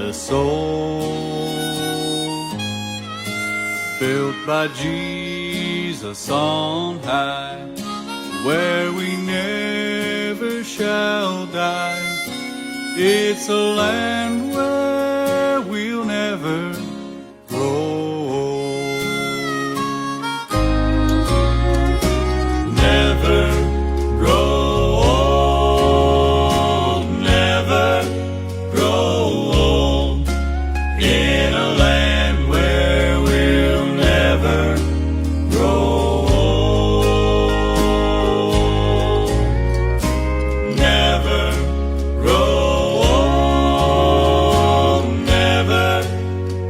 a soul built by Jesus on high, where we never shall die. It's a land where we'll never grow old. Never grow old, never grow old, in a land where we'll never grow old. Never grow old, never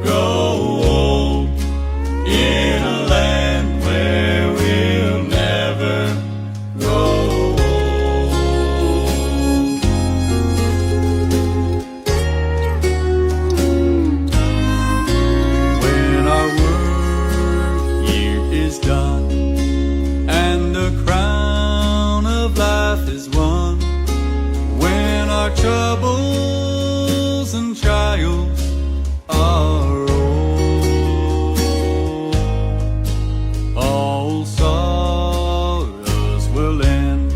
grow old, in a land where we'll never grow old. When our work year is done and the crown of life is won, when our troubles and trials are old, all sorrows will end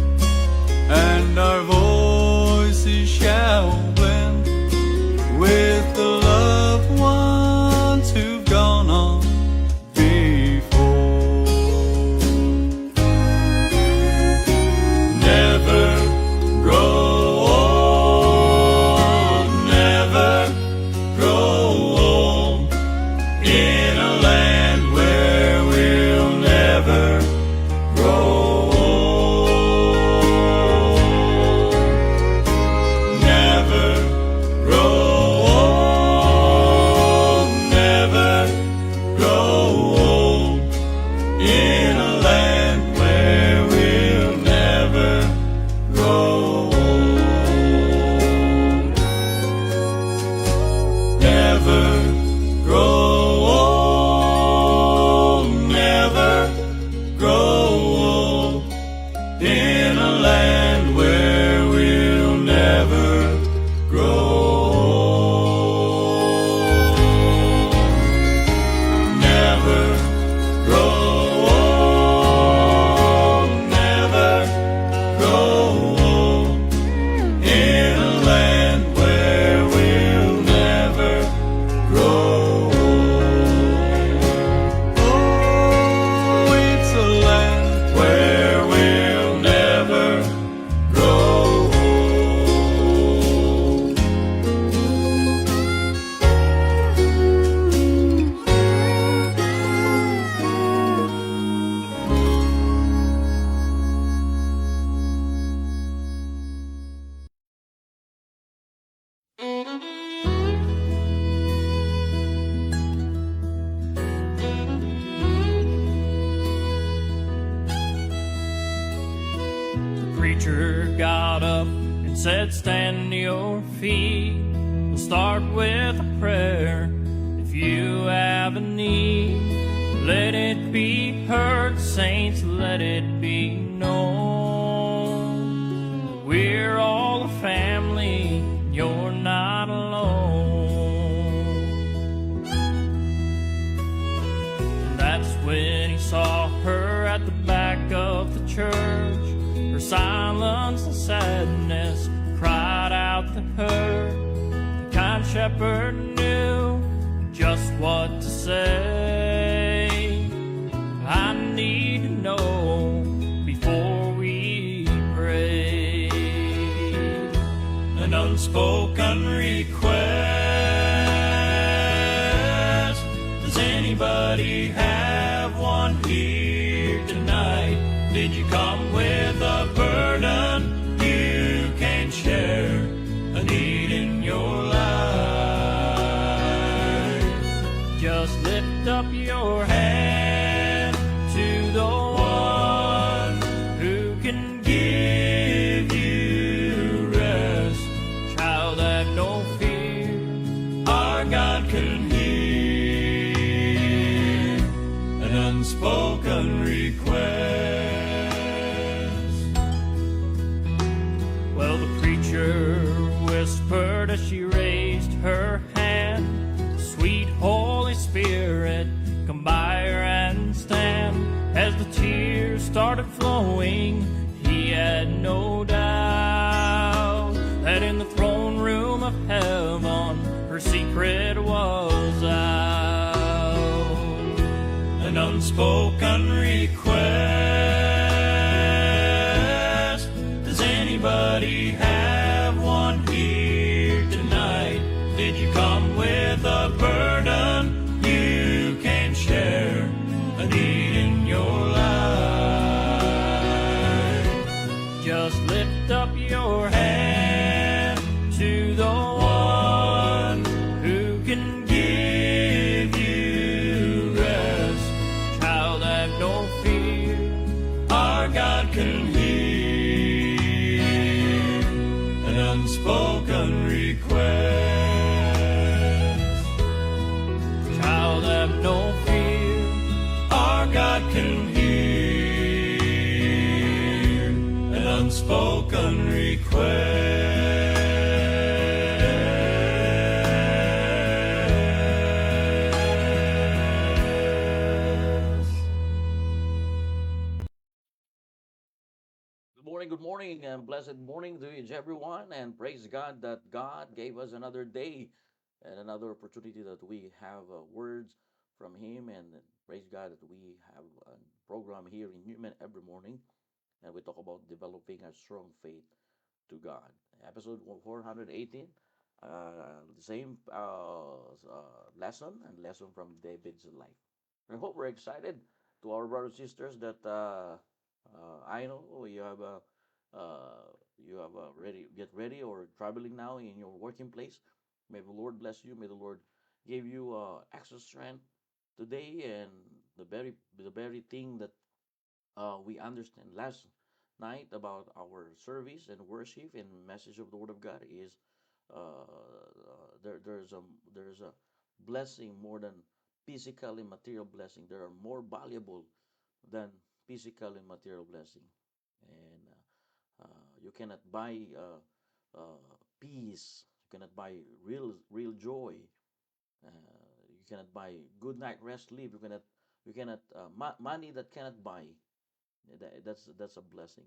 and our voices shall blend with the loved ones who've gone on before. Never grow old, never grow old, in a land where we'll never grow old. Never grow old, never grow old, in a land where we'll never grow old. Never grow old, never grow old, in a land where we'll never grow old. Never grow old, never grow old, in a land where we'll never grow old. Oh, it's a land where we'll never grow old. The preacher got up and said, "Stand to your feet. We'll start with a prayer. If you have a need, let it be heard, saints, let it be known. We're all a family, you're not alone." And that's when he saw her at the back of the church. Her silence and sadness cried out to her. The kind shepherd knew just what to say. I need to know before we pray. An unspoken request. Does anybody have one here tonight? Did you come with a burden you can share? A need in your life? Just lift up your hand to the one who can give you rest. Child, have no fear, Our God can hear an unspoken request. Well, the preacher whispered as she raised her hand, tears started flowing, he had no doubt that in the throne room of heaven her secret was out. An unspoken request. Does anybody have one here tonight? Did you come with a burden you can share? A need in your life. Just lift up your hand to the one who can give you rest. Child, have no fear. Our God can hear an unspoken request. Child, have no fear. Our God can hear an unspoken request. Good morning, and blessed morning to each everyone, and praise God that God gave us another day and another opportunity that we have words from Him, and praise God that we have a program here in Newman every morning, and we talk about developing a strong faith to God. Episode 418, the same lesson and lesson from David's life. I hope we're excited to our brothers and sisters that I know you have ready get ready or traveling now in your working place. May the Lord bless you. May the Lord give you extra strength today, and the very thing that we understand last night about our service and worship and message of the Word of God is there's a blessing more than physical and material blessing. There are more valuable than physical and material blessing, and you cannot buy peace. You cannot buy real joy. You cannot buy good night rest sleep. You cannot money that cannot buy. That's a blessing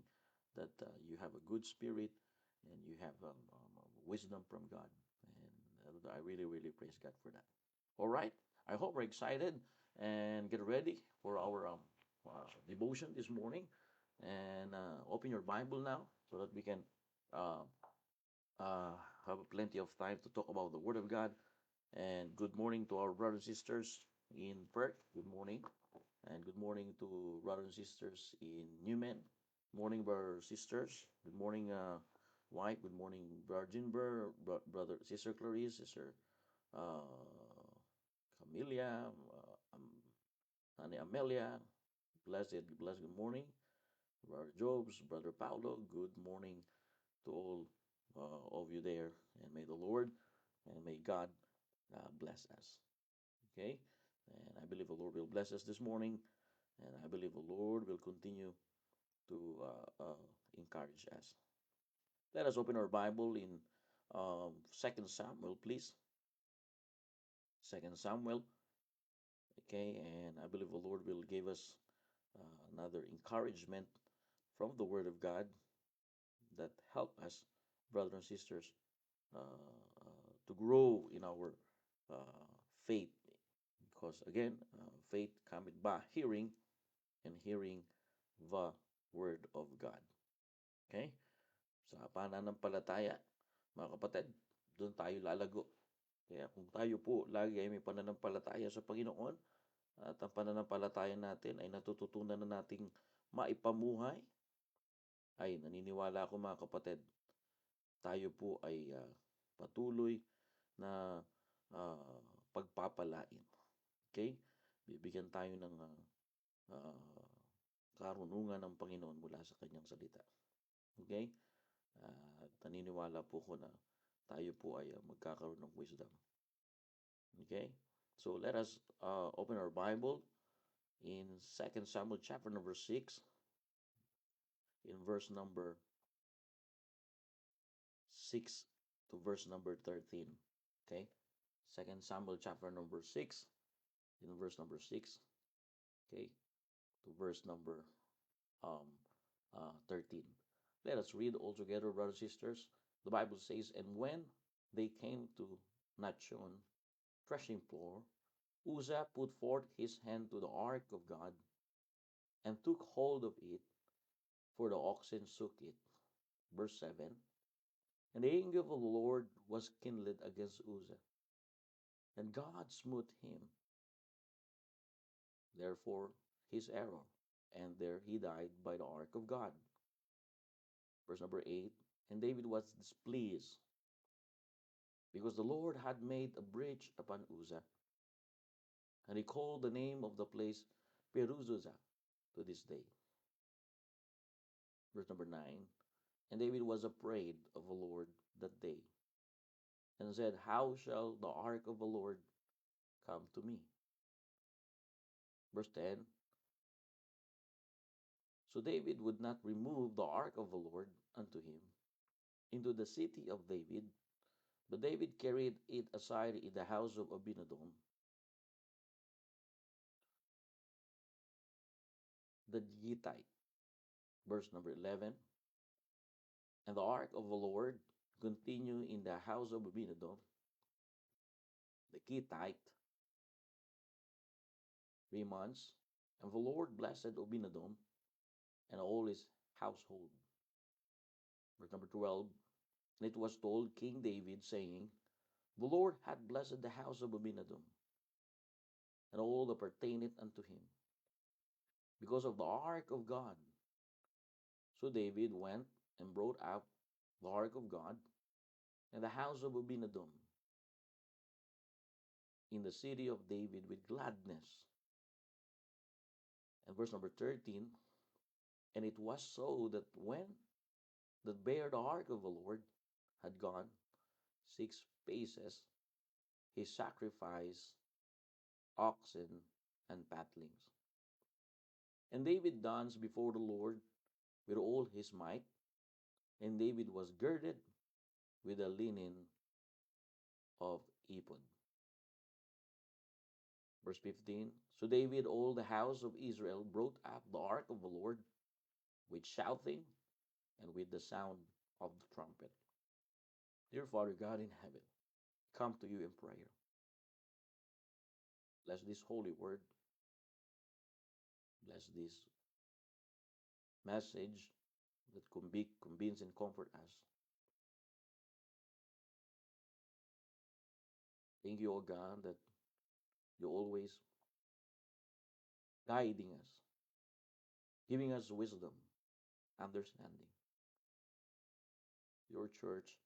that you have a good spirit and you have wisdom from God, and I really praise God for that. All right, I hope we're excited and get ready for our devotion this morning, and open your Bible now so that we can uh, uh, have plenty of time to talk about the Word of God. And good morning to our brothers and sisters in Perth. Good morning. And good morning to brothers and sisters in Newman. Morning, brothers and sisters. Good morning, White. Good morning, Brother Jinber, brother, Sister Clarice, Sister uh, Camelia, Annie Amelia. Blessed good morning. Brother Jobs, Brother Paulo. Good morning to all of you there. And may the Lord and may God bless us. Okay? And I believe the Lord will bless us this morning. And I believe the Lord will continue to encourage us. Let us open our Bible in 2 Samuel, please. 2 Samuel. Okay, and I believe the Lord will give us another encouragement from the Word of God that help us, brothers and sisters, to grow in our faith. Because again, faith cometh by hearing, and hearing the Word of God. Okay? Sa pananampalataya, mga kapatid, doon tayo lalago. Kaya kung tayo po lagi ay may pananampalataya sa Panginoon, at ang pananampalataya natin ay natututunan na nating maipamuhay, ay naniniwala ako mga kapatid, tayo po ay patuloy na pagpapalain. Okay? Bibigyan tayo ng karunungan ng Panginoon mula sa kanyang salita. Okay? Naniniwala po ko na tayo po ay magkakaroon ng wisdom. Okay? So let us open our Bible in 2 Samuel chapter number 6, in verse number 6 to verse number 13. Okay? 2 Samuel chapter number 6, in verse number 6, okay, to verse number um, 13. Let us read all together, brothers and sisters. The Bible says, and when they came to Nachon, threshing floor, Uzzah put forth his hand to the ark of God and took hold of it, for the oxen shook it. Verse 7. And the anger of the Lord was kindled against Uzzah, and God smote him, therefore his arrow, and there he died by the ark of God. Verse number 8. And David was displeased, because the Lord had made a breach upon Uzzah, and he called the name of the place Peruzuzah to this day. Verse number 9. And David was afraid of the Lord that day, and said, how shall the ark of the Lord come to me? Verse 10. So David would not remove the ark of the Lord unto him into the city of David, but David carried it aside in the house of Abinadom the Gittite. Verse number 11. And the ark of the Lord continued in the house of Abinadom the Gittite 3 months, and the Lord blessed Abinadom and all his household. Verse number 12. And it was told King David, saying, the Lord had blessed the house of Abinadom and all that pertaineth unto him, because of the ark of God. So David went and brought out the ark of God and the house of Abinadom in the city of David with gladness. And verse number 13. And it was so that when that bare the ark of the Lord had gone 6 paces, he sacrificed oxen and fatlings. And David danced before the Lord with all his might, and David was girded with a linen of ephod. Verse 15. So David, all the house of Israel, brought up the ark of the Lord with shouting and with the sound of the trumpet. Dear Father God in heaven, come to you in prayer. Bless this holy word. Bless this message that convince and comfort us. Thank you, O God, that you're always guiding us, giving us wisdom, understanding. Your church,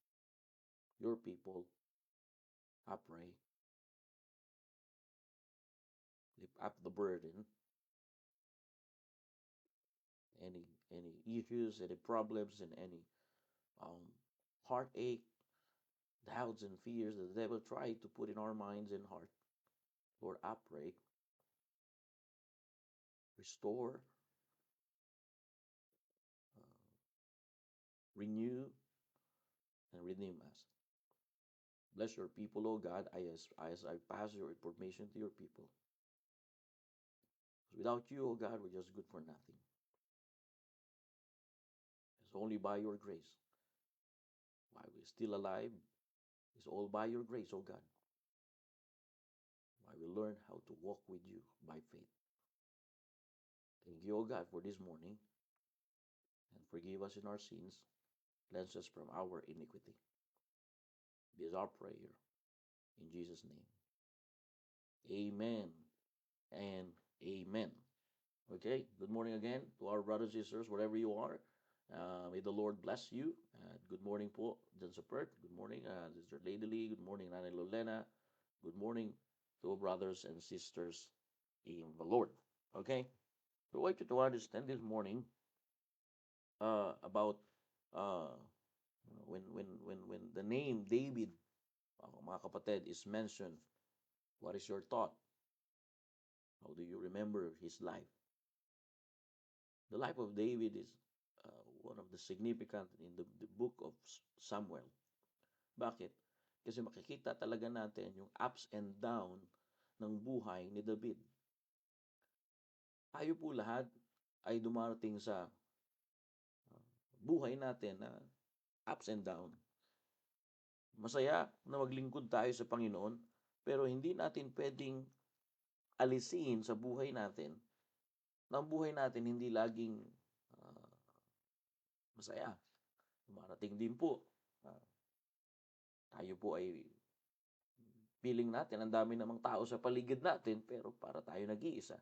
your people, I pray, lift up the burden, any issues, any problems, and any um, heartache, doubts, and fears that the devil tried to put in our minds and heart. Lord, I pray, restore, uh, renew, and redeem us. Bless your people, O God, as I pass your information to your people. Without you, O God, we're just good for nothing. It's only by your grace. Why we're still alive is all by your grace, O God. Why we learn how to walk with you by faith. Thank you, O God, for this morning. And forgive us in our sins. Cleanse us from our iniquity. This is our prayer. In Jesus' name. Amen and amen. Okay, good morning again to our brothers and sisters, wherever you are. May the Lord bless you. Good morning po, John Sapert. Good morning, Sister Lady Lee. Good morning, Nanay Lolena. Good morning to our brothers and sisters in the Lord. Okay, so I want you to understand this morning about when the name David, mga kapatid, is mentioned. What is your thought? How do you remember his life? The life of David is one of the significant in the book of Samuel. Bakit? Kasi makikita talaga natin yung ups and down ng buhay ni David. tayo po lahat ay dumarating sa buhay natin na ups and down. Masaya na maglingkod tayo sa Panginoon, pero hindi natin pwedeng alisin sa buhay natin na ang buhay natin hindi laging ah, masaya. Dumarating din po, ah, tayo po ay feeling natin ang dami namang tao sa paligid natin, pero para tayo nag-iisa.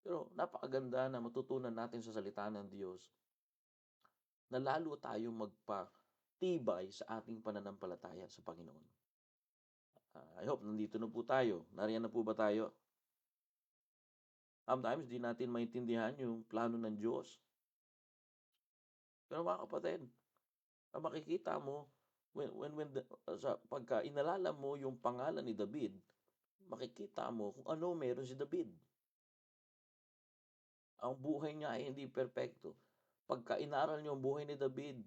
Pero napakaganda na matutunan natin sa salita ng Diyos na lalo tayong magpatibay sa ating pananampalataya sa Panginoon. I hope nandito na po tayo. Nariyan na po ba tayo? Sometimes di natin maintindihan yung plano ng Diyos. Pero mga kapatid, makikita mo pagka inalala mo yung pangalan ni David, makikita mo kung ano meron si David. Ang buhay niya ay hindi perpekto. Pagka inaral niyo ang buhay ni David,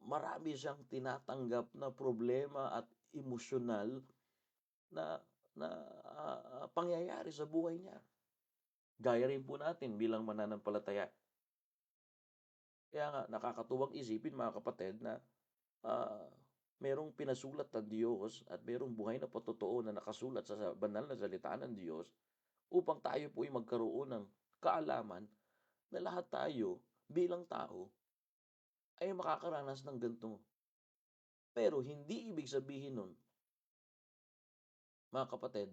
marami siyang tinatanggap na problema at emosyonal na pangyayari sa buhay niya. Gaya rin po natin bilang mananampalataya. Kaya nga, nakakatuwang isipin mga kapatid na merong pinasulat ng Diyos at merong buhay na patotoo na nakasulat sa banal na salita ng Diyos upang tayo po ay magkaroon ng kaalaman na lahat tayo bilang tao ay makakaranas ng ganito. Pero hindi ibig sabihin nun, mga kapatid,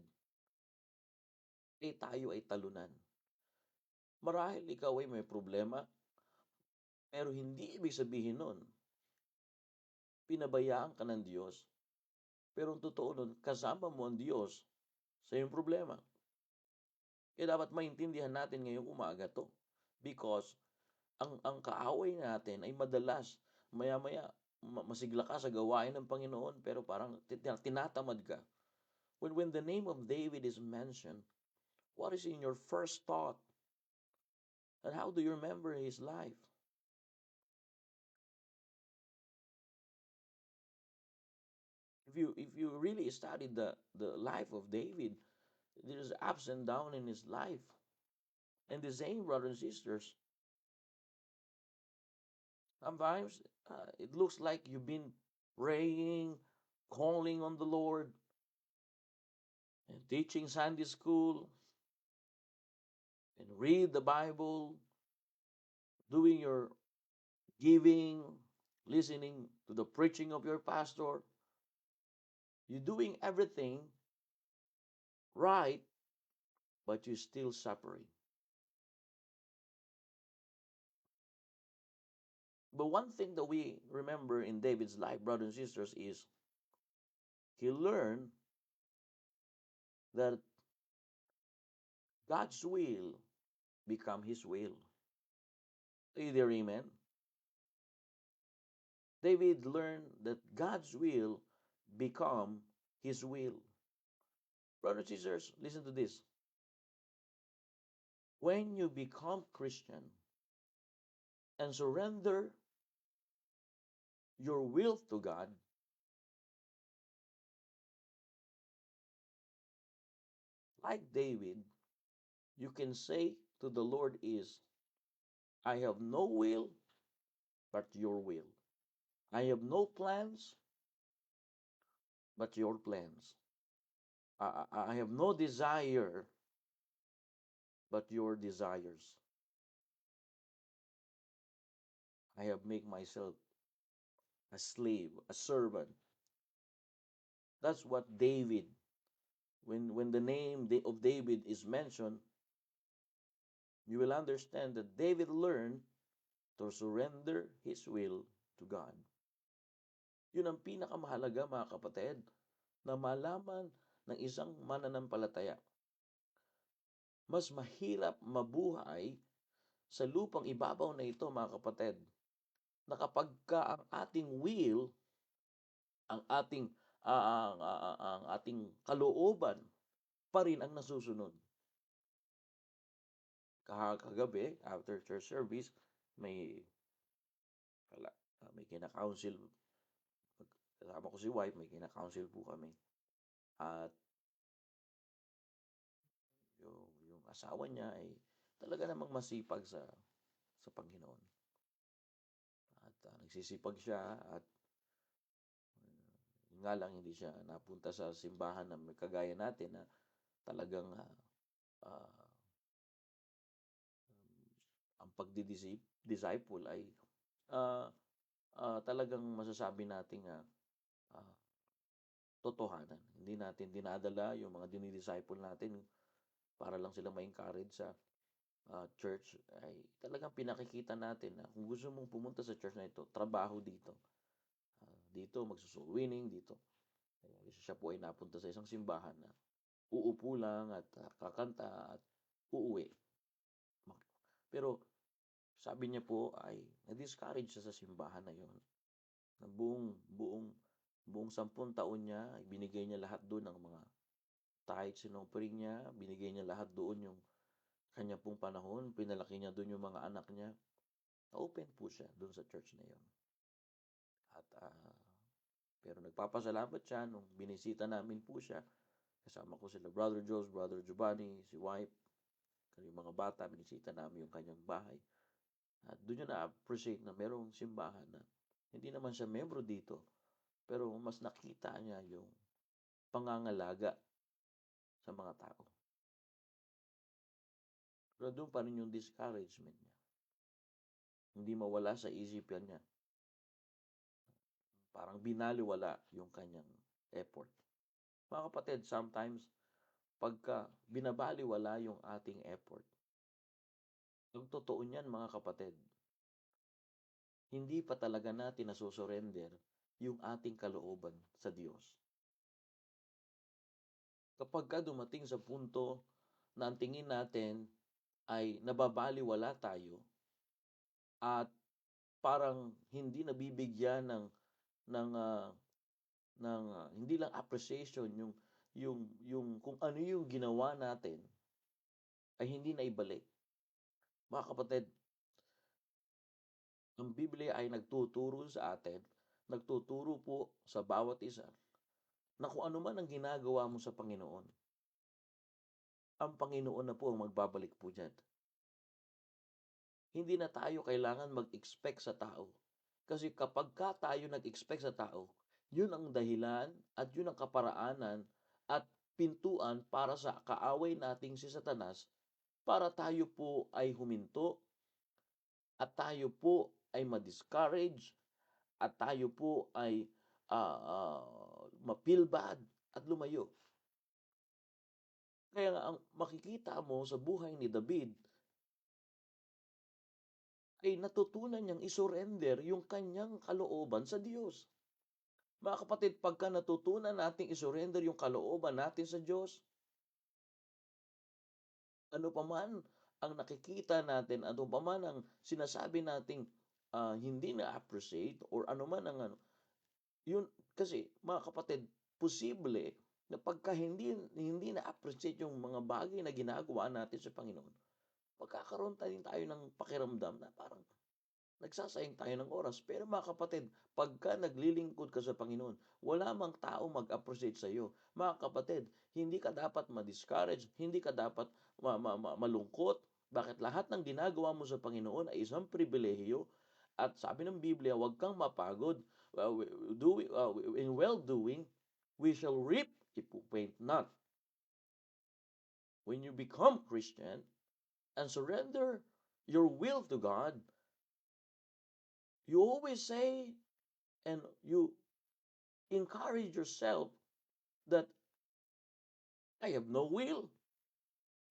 tayo ay talunan. Marahil ikaw ay may problema, pero hindi ibig sabihin nun, pinabayaan ka ng Diyos. Pero ang totoo nun, kasama mo ang Diyos sa iyong problema. Kaya dapat maintindihan natin ngayong umaga to. Because ang kaaway natin ay madalas, maya-maya, masigla ka sa gawain ng Panginoon, pero parang tinatamad ka. When the name of David is mentioned, what is in your first thought? And how do you remember his life? If you really study the life of David, there's ups and downs in his life. And the same, brothers and sisters, sometimes it looks like you've been praying, calling on the Lord, and teaching Sunday school, and read the Bible, doing your giving, listening to the preaching of your pastor. You're doing everything right, but you're still suffering. But one thing that we remember in David's life, brothers and sisters, is he learned that God's will become his will. Either amen. David learned that God's will become his will. Brothers and sisters, listen to this. When you become Christian and surrender your will to God, like David, you can say to the Lord is, I have no will but your will. I have no plans but your plans. I have no desire but your desires. I have made myself a slave, a servant. That's what David, when the name of David is mentioned, you will understand that David learned to surrender his will to God. Yun ang pinakamahalaga, mga kapatid, na malaman ng isang mananampalataya. Mas mahirap mabuhay sa lupang ibabaw na ito, mga kapatid, na kapag ka ang ating will, ang ating kalooban pa rin ang nasusunod. Kagabi, after church service, may kina-counsel, kasama ko si wife, may kina-counsel po kami. At yung asawa niya ay talaga namang masipag sa Panginoon. At nagsisipag siya at yun nga lang hindi siya napunta sa simbahan na may kagaya natin na talagang ah, ang pagdi-disciple ay ah, talagang masasabi nating ah, totohanan. Hindi natin dinadala yung mga dinidisciple natin para lang sila ma-encourage sa church. Ay talagang pinakikita natin na kung gusto mong pumunta sa church na ito, trabaho dito. Dito magsusoul winning, dito. Siya po ay napunta sa isang simbahan na uupo lang at kakanta at uuwi. Pero sabi niya po ay na-discourage siya sa simbahan na yon. Na buong 10 taon niya, binigay niya lahat doon ng mga tithes and offering niya, binigay niya lahat doon yung kanya pong panahon, pinalaki niya doon yung mga anak niya. Open po siya doon sa church na yon. At pero nagpapasalamat siya nung binisita namin po siya. Kasama ko sila Brother Jules, Brother Giovanni, si wife, yung mga bata, binisita namin yung kanyang bahay. At doon niya na-appreciate na merong simbahan na hindi naman siya membro dito, pero mas nakita niya yung pangangalaga sa mga tao. Pero doon pa rin yung discouragement niya. Hindi mawala sa isipan niya. Parang binaliwala yung kanyang effort. Mga kapatid, sometimes, pagka binabaliwala yung ating effort, yung totoo niyan mga kapatid, hindi pa talaga natin nasusurrender yung ating kalooban sa Diyos. Kapag ka dumating sa punto na ang tingin natin ay nababaliwala tayo at parang hindi nabibigyan ng hindi lang appreciation yung kung ano yung ginawa natin ay hindi na ibalik. Mga kapatid, ang Biblia ay nagtuturo sa atin, nagtuturo po sa bawat isa na kung ano man ang ginagawa mo sa Panginoon, ang Panginoon na po ang magbabalik po dyan. Hindi na tayo kailangan mag-expect sa tao. Kasi kapag ka tayo nag-expect sa tao, yun ang dahilan at yun ang kaparaanan at pintuan para sa kaaway nating si Satanas para tayo po ay huminto at tayo po ay ma-discourage at tayo po ay ma-feel bad at lumayo. Kaya nga ang makikita mo sa buhay ni David ay natutunan niyang isurrender yung kanyang kalooban sa Diyos. Mga kapatid, pagka natutunan nating isurrender yung kalooban natin sa Diyos, ano pa man ang nakikita natin, ano pa man ang sinasabi nating hindi na-appreciate or ano man ang yun, kasi mga kapatid, posible na pagka hindi na-appreciate yung mga bagay na ginagawa natin sa Panginoon, magkakaroon tayo ng pakiramdam na parang nagsasayang tayo ng oras. Pero mga kapatid, pagka naglilingkod ka sa Panginoon, wala mang tao mag-appreciate sa iyo. Mga kapatid, hindi ka dapat ma-discourage, hindi ka dapat malungkot. Bakit lahat ng ginagawa mo sa Panginoon ay isang pribilehiyo? At sabi ng Biblia, huwag kang mapagod. In well-doing, we shall reap if we faint not. When you become Christian and surrender your will to God, you always say and you encourage yourself that I have no will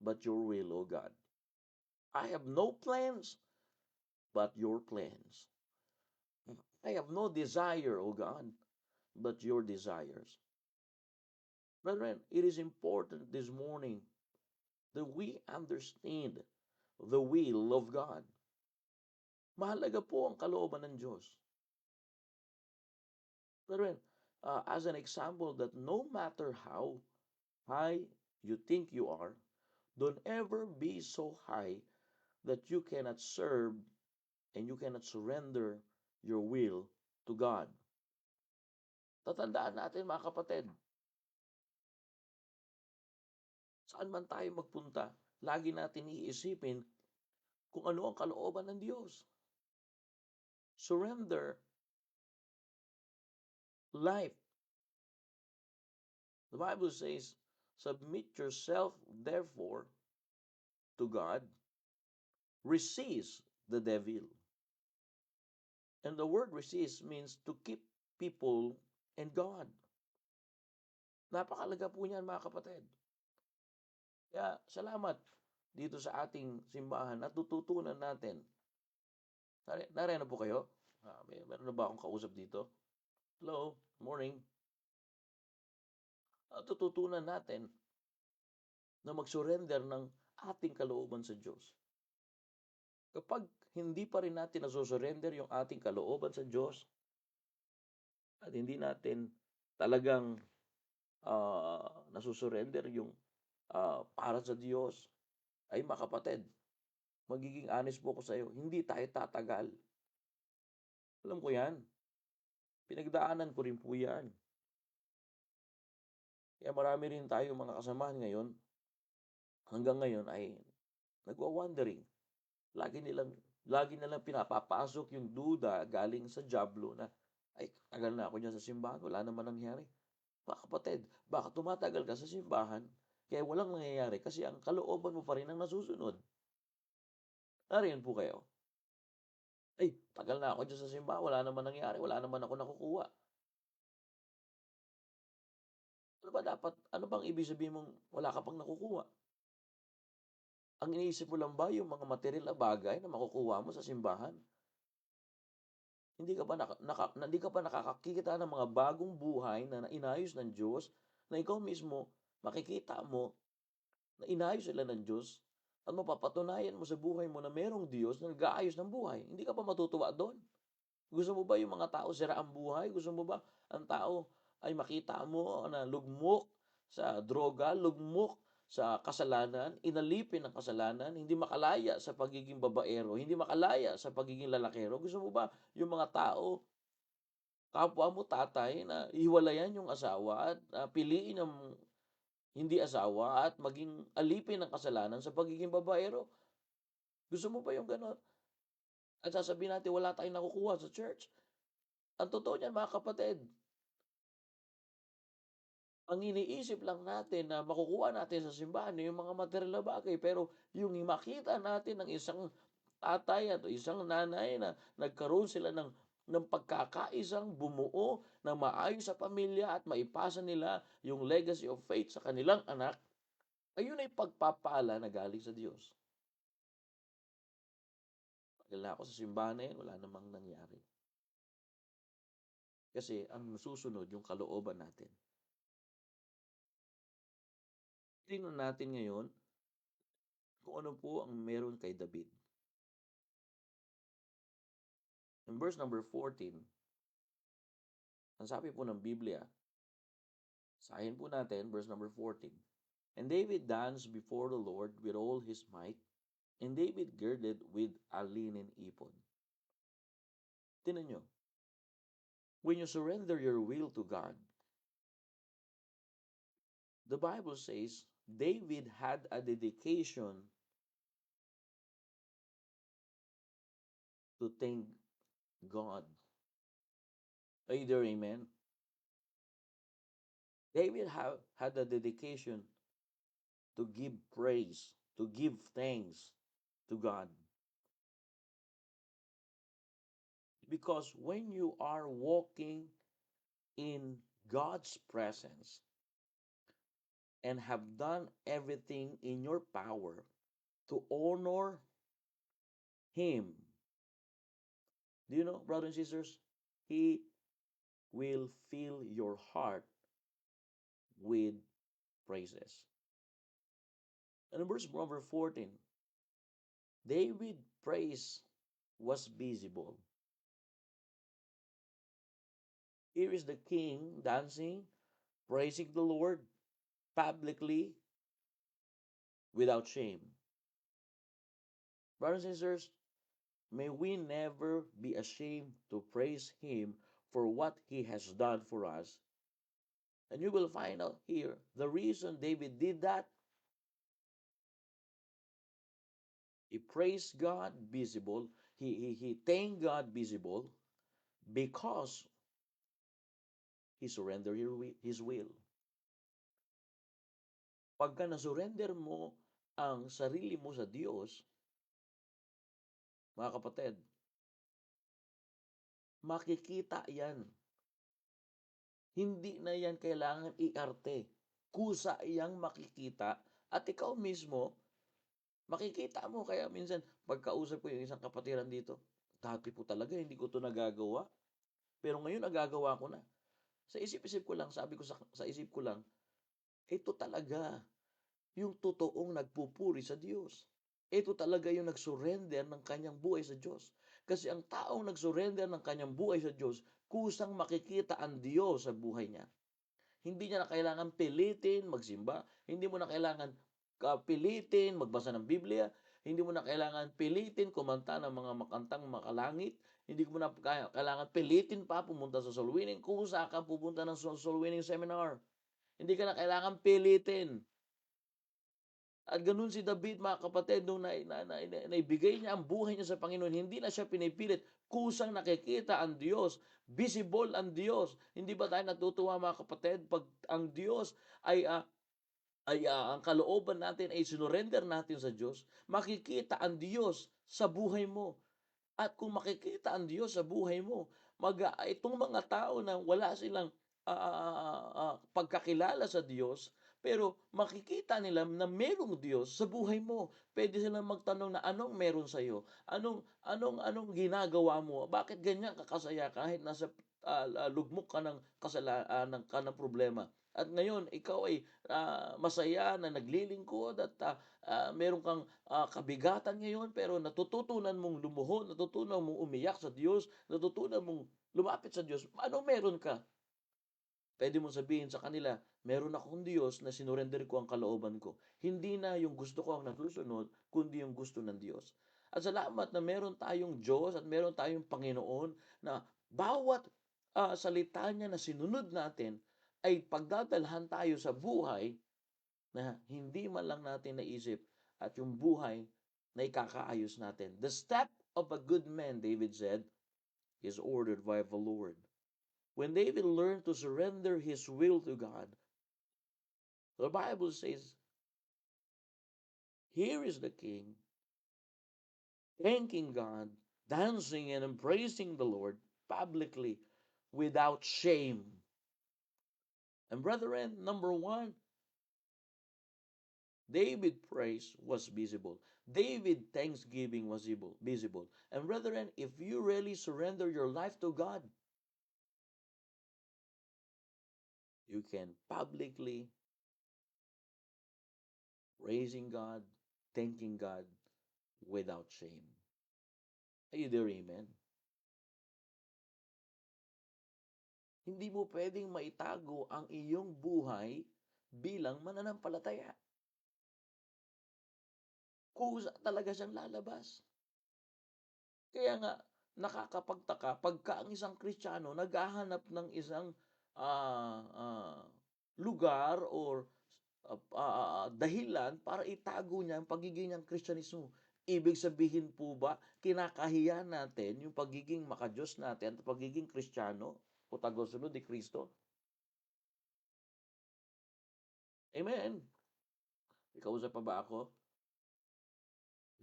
but your will, O God. I have no plans but your plans. I have no desire, O God, but your desires. Brethren, it is important this morning that we understand the will of God. Mahalaga po ang kalooban ng Diyos. Brethren, as an example that no matter how high you think you are, don't ever be so high that you cannot serve and you cannot surrender your will to God. Tatandaan natin mga kapatid, saan man tayo magpunta, lagi natin iisipin kung ano ang kalooban ng Diyos. Surrender life. The Bible says, submit yourself therefore to God, resist the devil. And the word resist means to keep people and God. Napakalaga po niyan, mga kapatid. Kaya salamat dito sa ating simbahan, natututunan natin. Narena po kayo? Meron na ba akong kausap dito? Hello, morning. Natututunan natin na mag-surrender ng ating kalooban sa Diyos. Kapag hindi pa rin natin nasusurrender yung ating kalooban sa Diyos, at hindi natin talagang nasusurrender yung para sa Diyos, ay mga kapatid, magiging honest po ko sa iyo, hindi tayo tatagal. Alam ko yan. Pinagdaanan ko rin po yan. Kaya marami rin tayo mga kasamahan ngayon, hanggang ngayon ay nagwa-wondering. Lagi nilang pinapapasok yung duda galing sa diablo na, ay, tagal na ako dyan sa simbahan, wala naman nangyari. Mga kapatid, baka tumatagal ka sa simbahan, kaya walang nangyayari kasi ang kalooban mo pa rin ang nasusunod. Nariyan po kayo. Ay, tagal na ako dyan sa simbahan, wala naman nangyari, wala naman ako nakukuha. Ano ba dapat, ano bang ibig sabihin mong wala ka pang nakukuha? Ang iniisip mo lang ba yung mga material na bagay na makukuha mo sa simbahan? Hindi ka ba nakakakita ng mga bagong buhay na inayos ng Diyos, na ikaw mismo makikita mo na inayos sila ng Diyos, at mapapatunayan mo sa buhay mo na merong Diyos na nag-aayos ng buhay? Hindi ka ba matutuwa doon? Gusto mo ba yung mga tao sira ang buhay? Gusto mo ba ang tao ay makita mo na lugmok sa droga, lugmok sa kasalanan, inalipin ng kasalanan, hindi makalaya sa pagiging babaero, hindi makalaya sa pagiging lalakero? Gusto mo ba yung mga tao, kapwa mo tatay, na hiwalayan yung asawa at piliin ang hindi asawa at maging alipin ng kasalanan sa pagiging babaero? Gusto mo ba yung gano'n? At sasabihin natin wala tayong nakukuha sa church. Ang totoo niyan, mga kapatid, ang iniisip lang natin na makukuha natin sa simbahan yung mga material na bagay, pero yung makita natin ng isang tatay at isang nanay na nagkaroon sila ng pagkakaisang bumuo ng maayos sa pamilya at maipasa nila yung legacy of faith sa kanilang anak, ayun ay pagpapala na galing sa Diyos. Tagal na ako sa simbahan na yan, wala namang nangyari. Kasi ang susunod yung kalooban natin. Tingnan natin ngayon kung ano po ang meron kay David. In verse number 14, ang sabi po ng Biblia, sahin po natin, verse number 14. And David danced before the Lord with all his might, and David girded with a linen ephod. Tingnan nyo, when you surrender your will to God, the Bible says David had a dedication to thank God. Either amen. David had a dedication to give praise, to give thanks to God. Because when you are walking in God's presence and have done everything in your power to honor Him, do you know, brothers and sisters, He will fill your heart with praises. And in verse number 14, David's praise was visible. Here is the king dancing, praising the Lord publicly without shame. Brothers and sisters, may we never be ashamed to praise Him for what He has done for us. And you will find out here the reason David did that. He praised God visible. He thanked God visible because he surrendered his will. Pagka na-surrender mo ang sarili mo sa Diyos, mga kapatid, makikita yan. Hindi na yan kailangan iarte. Kusa iyang makikita at ikaw mismo, makikita mo. Kaya minsan, pagkausap ko yung isang kapatiran dito, dati po talaga, hindi ko to nagagawa. Pero ngayon, nagagawa ko na. Sa isip-isip ko lang, sabi ko sa isip ko lang, ito talaga yung totoong nagpupuri sa Diyos. Ito talaga yung nag-surrender ng kanyang buhay sa Diyos. Kasi ang taong nag-surrender ng kanyang buhay sa Diyos, kusang makikita ang Diyos sa buhay niya. Hindi niya na kailangan pilitin magsimba. Hindi mo na kailangan pilitin magbasa ng Biblia. Hindi mo na kailangan pilitin kumanta ng mga makantang makalangit. Hindi mo na kailangan pilitin pa pumunta sa soul winning. Kung saan ka pupunta ng soul winning seminar. Hindi ka na kailangan pilitin. At ganun si David, mga kapatid, nung naibigay niya ang buhay niya sa Panginoon, hindi na siya pinipilit. Kusang nakikita ang Diyos. Visible ang Diyos. Hindi ba tayo natutuwa, mga kapatid, pag ang Diyos ay ang kalooban natin ay sinurrender natin sa Diyos, makikita ang Diyos sa buhay mo. At kung makikita ang Diyos sa buhay mo, itong mga tao na wala silang pagkakilala sa Diyos, pero makikita nila na merong Diyos sa buhay mo. Pwede silang magtanong na anong meron sa iyo? Anong ginagawa mo? Bakit ganyan kakasaya kahit nasa lugmok ka ng ng problema? At ngayon, ikaw ay masaya na naglilingkod at meron kang kabigatan ngayon, pero natututunan mong lumuhod, natutunan mong umiyak sa Diyos, natutunan mong lumapit sa Diyos. Ano meron ka? Pwede mong sabihin sa kanila, meron akong Diyos na sinurrender ko ang kalooban ko. Hindi na yung gusto ko ang nasusunod, kundi yung gusto ng Diyos. At salamat na meron tayong Diyos at meron tayong Panginoon na bawat salita niya na sinunod natin ay pagdadalhan tayo sa buhay na hindi man lang natin naisip at yung buhay na ikakaayos natin. The step of a good man, David said, is ordered by the Lord. When David learned to surrender his will to God, the Bible says, here is the king, thanking God, dancing and praising the Lord publicly without shame. And brethren, number one, David praise was visible. David thanksgiving was visible. And brethren, if you really surrender your life to God, you can publicly praising God, thanking God without shame. Are you there, amen? Hindi mo pwedeng maitago ang iyong buhay bilang mananampalataya. Kusa talaga siyang lalabas. Kaya nga, nakakapagtaka pagka ang isang Kristiyano naghahanap ng isang lugar or dahilan para itago niya ang pagiging niyang Kristyanismo. Ibig sabihin po ba, kinakahiya natin yung pagiging makadiyos natin at pagiging Kristiyano o tagasunod ni Kristo? Amen. Ikausap pa ba ako?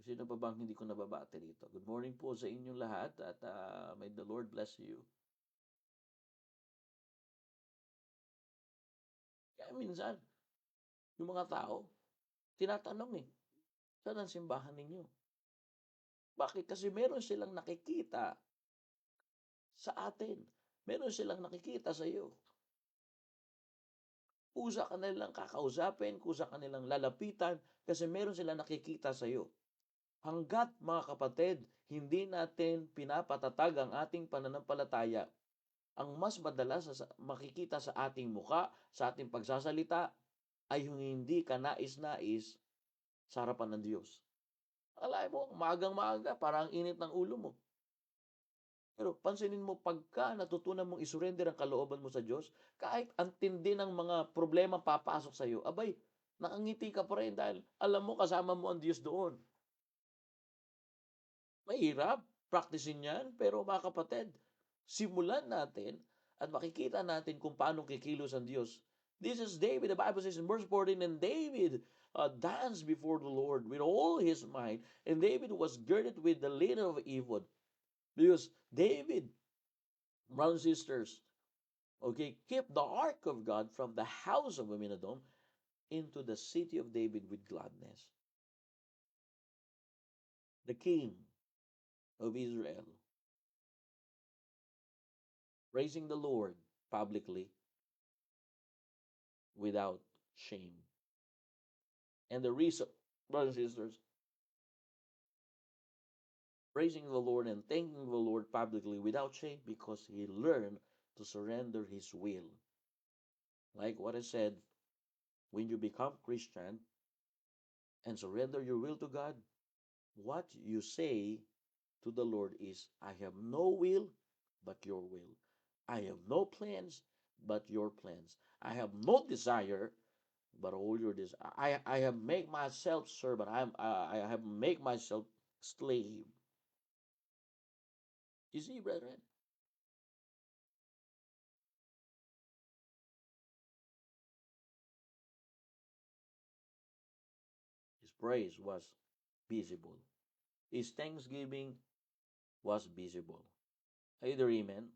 Sino pa bang hindi ko nababate dito? Good morning po sa inyong lahat at may the Lord bless you. Kaya minsan, yung mga tao, tinatanong saan ang simbahan ninyo? Bakit? Kasi meron silang nakikita sa atin. Meron silang nakikita sa iyo. Kusa ka nilang kakausapin, kusa ka nilang lalapitan, kasi meron silang nakikita sa iyo. Hanggat, mga kapatid, hindi natin pinapatatag ang ating pananampalataya, ang mas madalas makikita sa ating muka, sa ating pagsasalita, ay yung hindi ka nais-nais sa harapan ng Diyos. Akala mo, maagang-maaga, parang init ng ulo mo. Pero pansinin mo, pagka natutunan mong isurrender ang kalooban mo sa Diyos, kahit ang tindi ng mga problema papasok sa iyo, abay, nakangiti ka pa rin dahil alam mo kasama mo ang Diyos doon. Mahirap practicein yan, pero mga kapatid, simulan natin at makikita natin kung paano kikilos ang Diyos. This is David. The Bible says in verse 14, and David danced before the Lord with all his might, and David was girded with the linen of ephod. Because David, brothers and sisters, okay, kept the ark of God from the house of Abinadom into the city of David with gladness. The king of Israel, praising the Lord publicly without shame. And the reason, brothers and sisters, praising the Lord and thanking the Lord publicly without shame because he learned to surrender his will. Like what I said, when you become Christian and surrender your will to God, what you say to the Lord is, I have no will but your will. I have no plans but your plans. I have no desire but all your desire. I have made myself servant. I have made myself slave. You see, brethren, his praise was visible. His thanksgiving was visible. Either amen.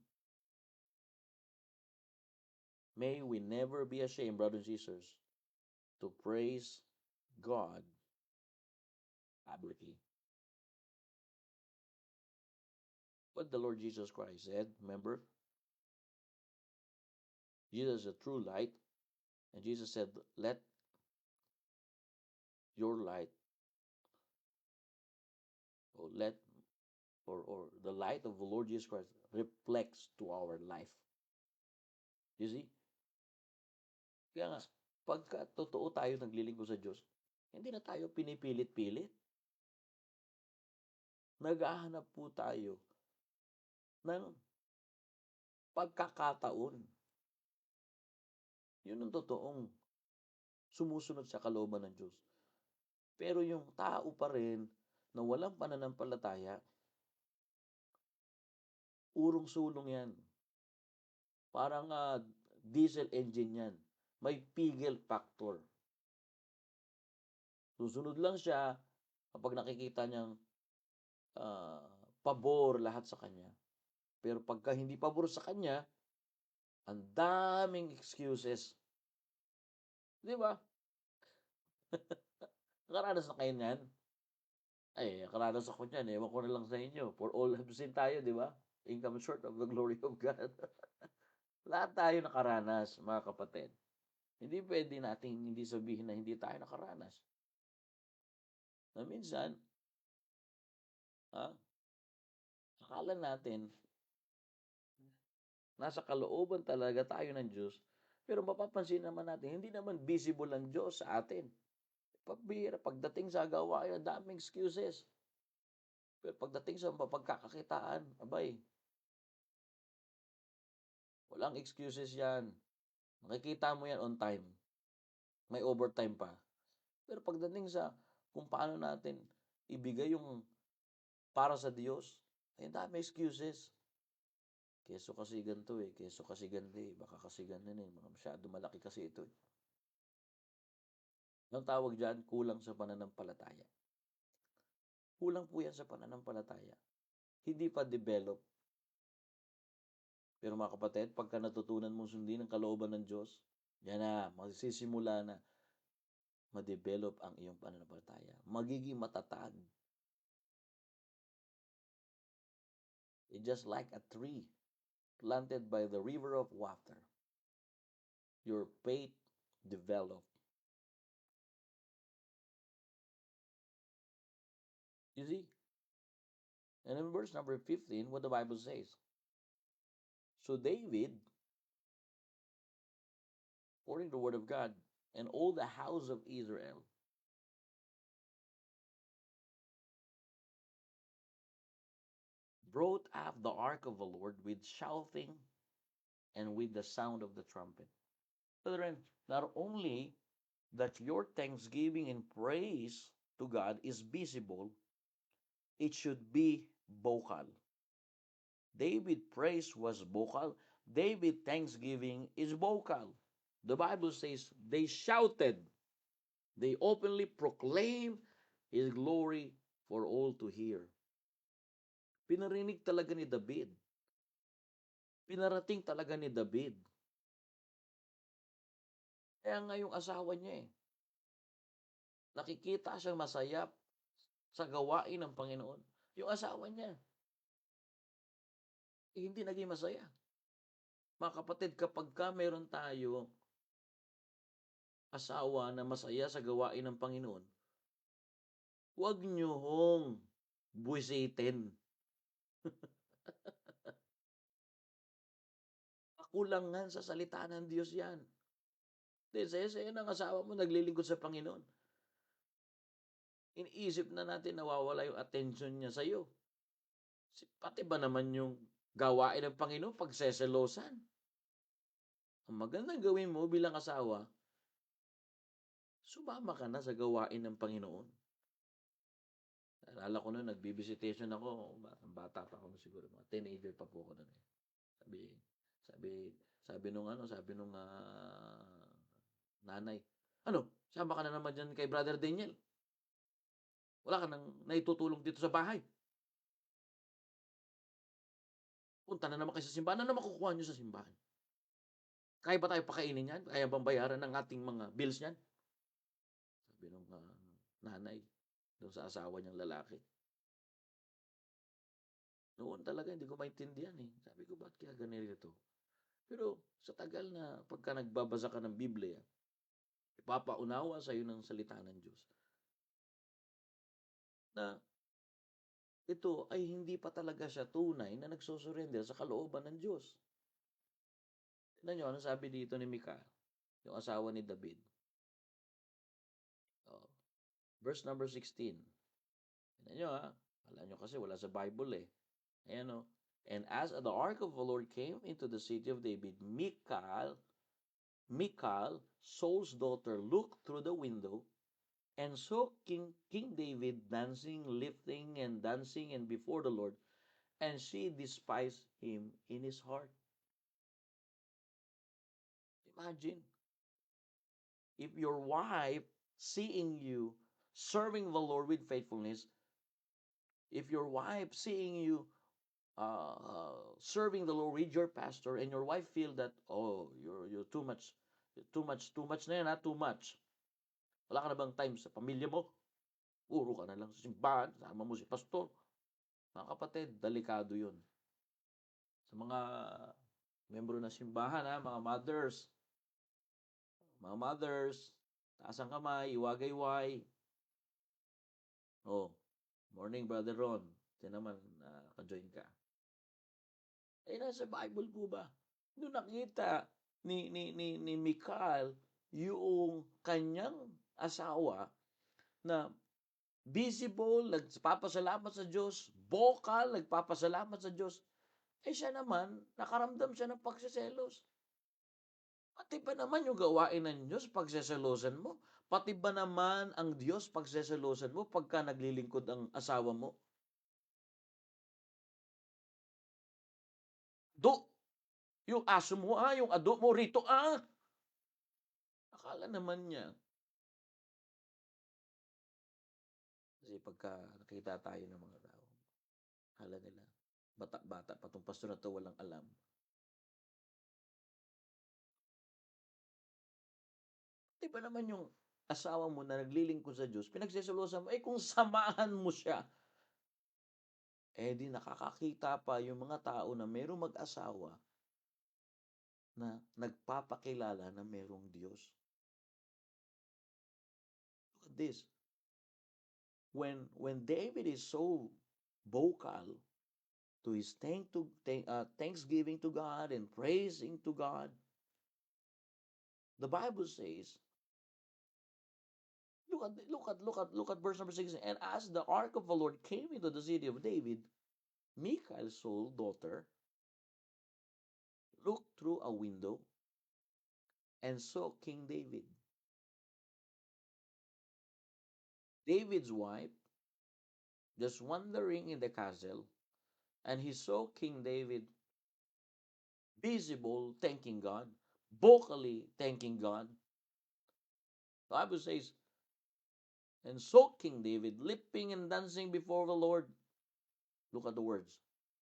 May we never be ashamed, brothers and sisters, to praise God publicly. What the Lord Jesus Christ said, remember? Jesus is a true light, and Jesus said, let your light, or let, or the light of the Lord Jesus Christ reflects to our life. You see? Kaya nga, pagka totoo tayo naglilingkod sa Diyos, hindi na tayo pinipilit-pilit. Naghahanap po tayo ng pagkakataon. Yun ang totoong sumusunod sa kalooban ng Diyos. Pero yung tao pa rin na walang pananampalataya, urong-sulong yan. Parang diesel engine yan. May pigil factor. Susunod lang siya kapag nakikita niyang pabor lahat sa kanya. Pero pagka hindi pabor sa kanya, ang daming excuses. Di ba? Nakaranas na kayo niyan? Ay, nakaranas ako niyan. Ewan ko na lang sa inyo. For all have sinned tayo, di ba? Income short of the glory of God. Lahat tayo nakaranas, mga kapatid. Hindi pwede nating hindi sabihin na hindi tayo nakaranas. Na minsan, akala natin, nasa kalooban talaga tayo ng Diyos, pero mapapansin naman natin, hindi naman visible ang Diyos sa atin. Pagdating sa gawain, daming excuses. Pero pagdating sa pagkakakitaan, abay, walang excuses yan. Makikita mo yan on time. May overtime pa. Pero pagdating sa kung paano natin ibigay yung para sa Diyos, ay dami excuses. Keso kasi ganito eh. Keso kasi ganito eh. Baka kasi ganun eh. Masyado malaki kasi ito eh. Ang tawag dyan, kulang sa pananampalataya. Kulang po yan sa pananampalataya. Hindi pa develop. Pero mga kapatid, pagka natutunan mong sundin ang kalooban ng Diyos, yan na, magsisimula na ma-develop ang iyong pananampalataya. Magiging matatag. It's just like a tree planted by the river of water. Your faith develop. You see? And in verse number 15, what the Bible says. So David, according to the word of God, and all the house of Israel brought up the ark of the Lord with shouting and with the sound of the trumpet. Brethren, not only that your thanksgiving and praise to God is visible, it should be vocal. David praise was vocal. David thanksgiving is vocal. The Bible says they shouted. They openly proclaimed His glory for all to hear. Pinarinig talaga ni David. Pinarating talaga ni David. Kaya nga yung asawa niya nakikita siyang masaya sa gawain ng Panginoon. Yung asawa niya, hindi naging masaya. Mga kapatid, kapag ka meron tayo asawa na masaya sa gawain ng Panginoon, huwag niyo hong buwisitin. Kakulangan sa salita ng Diyos yan. Saya-saya ng asawa mo naglilingkod sa Panginoon. Iniisip na natin nawawala yung attention niya sa iyo. Pati ba naman yung gawain ng Panginoon pagseselosan? Ang magandang gawin mo bilang asawa, sumama ka na sa gawain ng Panginoon. Naalala ko noon, nagbibisitation ako, bata pa ako siguro, mga teenager pa po ako noon. Sabi nung nanay, sama ka na naman dyan kay Brother Daniel. Wala ka nang naitutulong dito sa bahay. Punta na naman kayo sa simbahan. Ano naman kukuha nyo sa simbahan? Kaya ba tayo pakainin yan? Kaya bang bayaran ng ating mga bills yan? Sabi nung nanay doon sa asawa niyang lalaki. Noon talaga hindi ko maintindihan Sabi ko, ba't kaya ganito? Pero sa tagal na pagka nagbabasa ka ng Biblia, ipapaunawa sa iyo ng salita ng Diyos na ito ay hindi pa talaga siya tunay na nagsusurrender sa kalooban ng Diyos. Tignan nyo, ano sabi dito ni Michal, yung asawa ni David? Verse number 16. Tignan nyo alam nyo kasi wala sa Bible Ayan And as the ark of the Lord came into the city of David, Michal, Saul's daughter, looked through the window and saw King David dancing, lifting and dancing and before the Lord, and she despised him in his heart. Imagine, if your wife seeing you serving the Lord with faithfulness, if your wife seeing you serving the Lord with your pastor, and your wife feel that, you're too much na yan too much. Wala ka na bang time sa pamilya mo? Puro ka na lang sa simbahan, sama mo si pastor. Mga kapatid, delikado yun. Sa mga membro ng simbahan, mga mothers, taas ang kamay, iwagayway. Morning, Brother Ron. Ito naman, ka-join ka. Nasa Bible po ba? Doon nakita ni Michal yung kanyang asawa na visible, nagpapasalamat sa Diyos, vocal, nagpapasalamat sa Diyos. Siya naman, nakaramdam siya ng pagseselos. Pati ba naman yung gawain ng Diyos pagseselosan mo? Pati ba naman ang Diyos pagseselosan mo pagka naglilingkod ang asawa mo? Yung aso mo yung ado mo rito Akala naman niya. Kasi pagka nakita tayo ng mga tao, akala nila, bata-bata pa itong pastor na ito, walang alam. Di ba naman yung asawa mo na naglilingkod sa Diyos, pinagseselosan mo, kung samahan mo siya, di nakakakita pa yung mga tao na merong mag-asawa na nagpapakilala na merong Diyos. Look at this. When David is so vocal to his thanksgiving to God and praising to God, the Bible says, look at verse number 6. And as the ark of the Lord came into the city of David, Michal, Saul's daughter, looked through a window and saw King David. David's wife, just wandering in the castle, and he saw King David visible thanking God, vocally thanking God. The Bible says, and saw King David leaping and dancing before the Lord. Look at the words.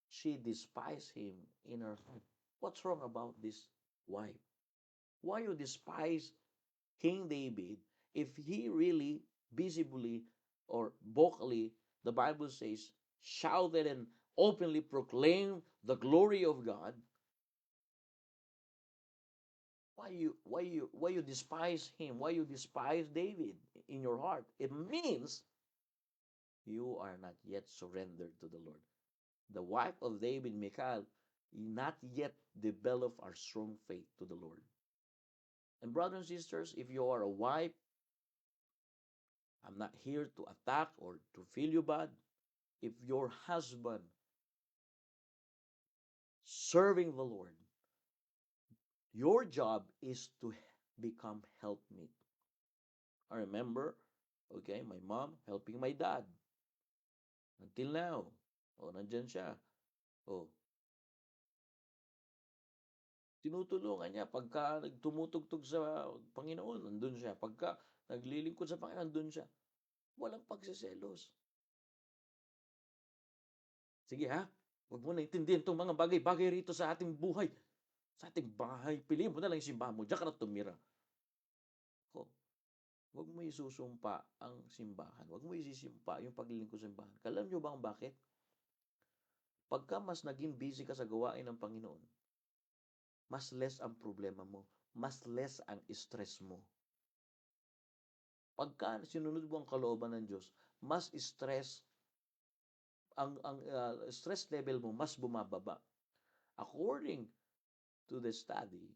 She despised him in her heart. What's wrong about this wife? Why you despise King David if he really visibly or vocally, the Bible says, shouted and openly proclaimed the glory of God? Why you despise him? Why you despise David in your heart? It means you are not yet surrendered to the Lord. The wife of David, Michal, not yet develop our strong faith to the Lord. And brothers and sisters, if you are a wife, I'm not here to attack or to feel you bad. If your husband serving the Lord, your job is to become helpmeet. I remember, okay, my mom helping my dad. Until now. O, nandyan siya. O, tinutulungan niya. Pagka nagtumutugtog sa Panginoon, nandun siya. Pagka naglilingkod sa Panginoon, nandun siya. Walang pagsiselos. Sige ha, huwag mo na intindihin itong mga bagay-bagay rito sa ating buhay. Sa ating bahay, piliin mo na lang yung simbahan mo. Diyan ka na tumira. O, huwag mo isusumpa ang simbahan. Huwag mo isisimpa yung paglilingkod sa simbahan. Alam nyo bang bakit? Pagka mas naging busy ka sa gawain ng Panginoon, mas less ang problema mo, mas less ang stress mo. Pagka sinunod mo ang kalooban ng Diyos, mas stress ang stress level mo mas bumababa. According to the study,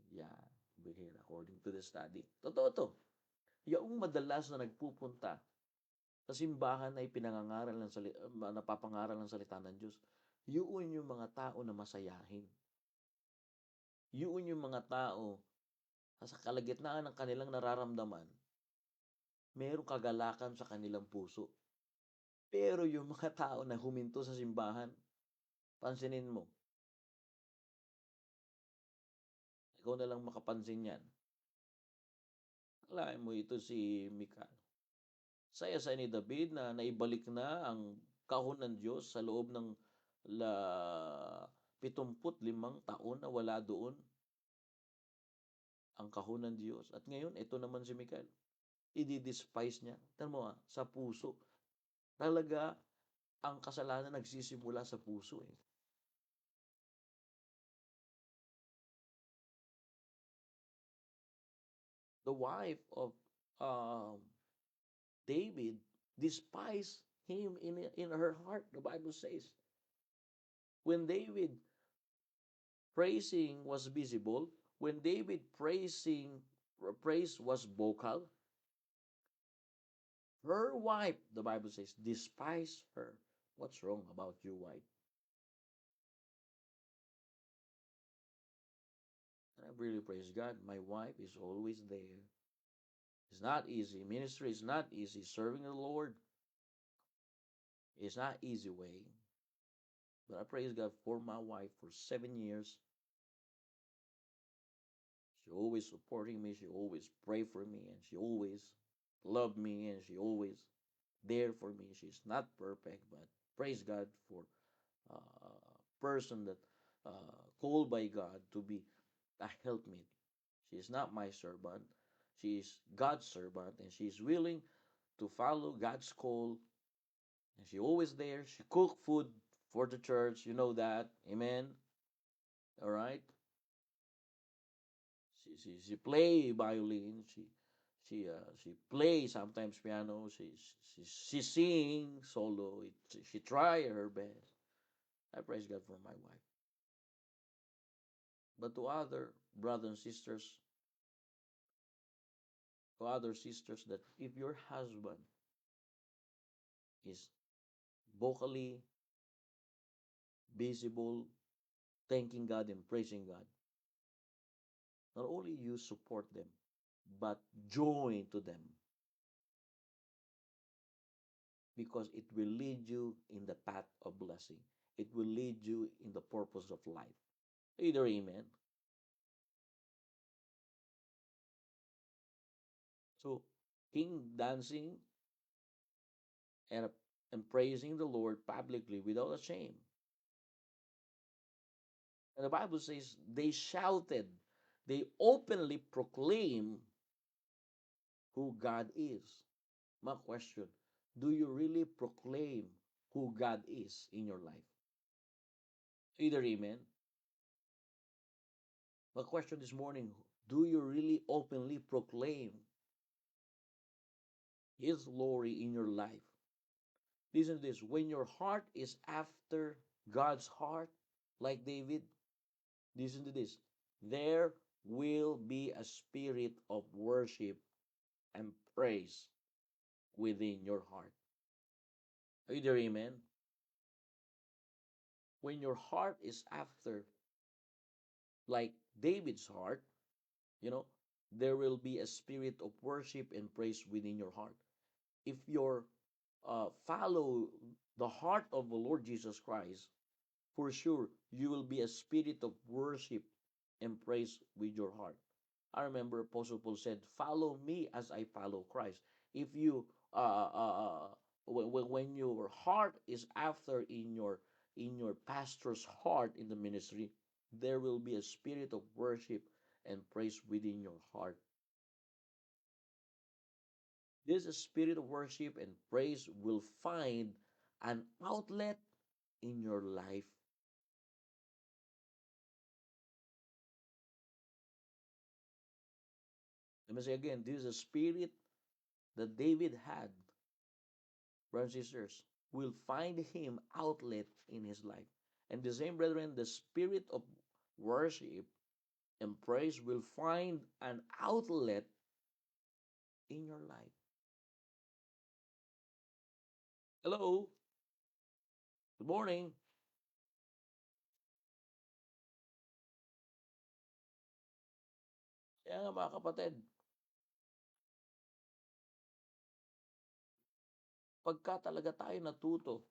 according to the study. Totoo to. Yung madalas na nagpupunta sa simbahan ay pinangangaral ng napapangaral ng salita ng Diyos. Yun yung mga tao na masayahin. Yun yung mga tao sa kalagitnaan ng kanilang nararamdaman, mayroong kagalakan sa kanilang puso. Pero yung mga tao na huminto sa simbahan, pansinin mo. Ikaw na lang makapansin yan. Alain mo ito si Mika. Saya sa ni David na naibalik na ang kahon ng Diyos sa loob ng 75 taon na wala doon ang kahon ng Diyos. At ngayon, ito naman si Michael. I-despise niya. Tignan mo sa puso. Talaga, ang kasalanan nagsisimula sa puso eh. The wife of David despised him in her heart, the Bible says. When David praising was visible, when David praise was vocal, her wife, the Bible says, despised her. What's wrong about you, wife? And I really praise God. My wife is always there. It's not easy. Ministry is not easy. Serving the Lord is not easy way. But I praise God for my wife for 7 years. She always supporting me. She always pray for me. And she always love me. And she always there for me. She's not perfect. But praise God for a person that called by God to be a helpmate. She is not my servant. She is God's servant. And she is willing to follow God's call. And she always there. She cook food for the church. You know that. Amen. All right. She play violin. She play sometimes piano. She sing solo. She try her best. I praise God for my wife. But to other brothers and sisters, that if your husband is vocally visible, thanking God and praising God, not only you support them, but join to them. because it will lead you in the path of blessing. It will lead you in the purpose of life. Either amen. So, King dancing and, and praising the Lord publicly without a shame. And the Bible says they shouted, they openly proclaim who God is. My question, do you really proclaim who God is in your life? Either amen. My question this morning, do you really openly proclaim His glory in your life? Listen to this. When your heart is after God's heart, like David, listen to this. There will be a spirit of worship and praise within your heart. Either amen. When your heart is after, like David's heart, you know, there will be a spirit of worship and praise within your heart. If you're follow the heart of the Lord Jesus Christ, for sure you will be a spirit of worship and praise with your heart. I remember Apostle Paul said, "Follow me as I follow Christ." If you when your heart is after in your pastor's heart in the ministry, there will be a spirit of worship and praise within your heart. This spirit of worship and praise will find an outlet in your life. Let me say again, this is a spirit that David had, brothers and sisters, will find him outlet in his life. And the same, brethren, the spirit of worship and praise will find an outlet in your life. Hello, good morning. Kaya nga mga kapatid, pagka talaga tayo natuto,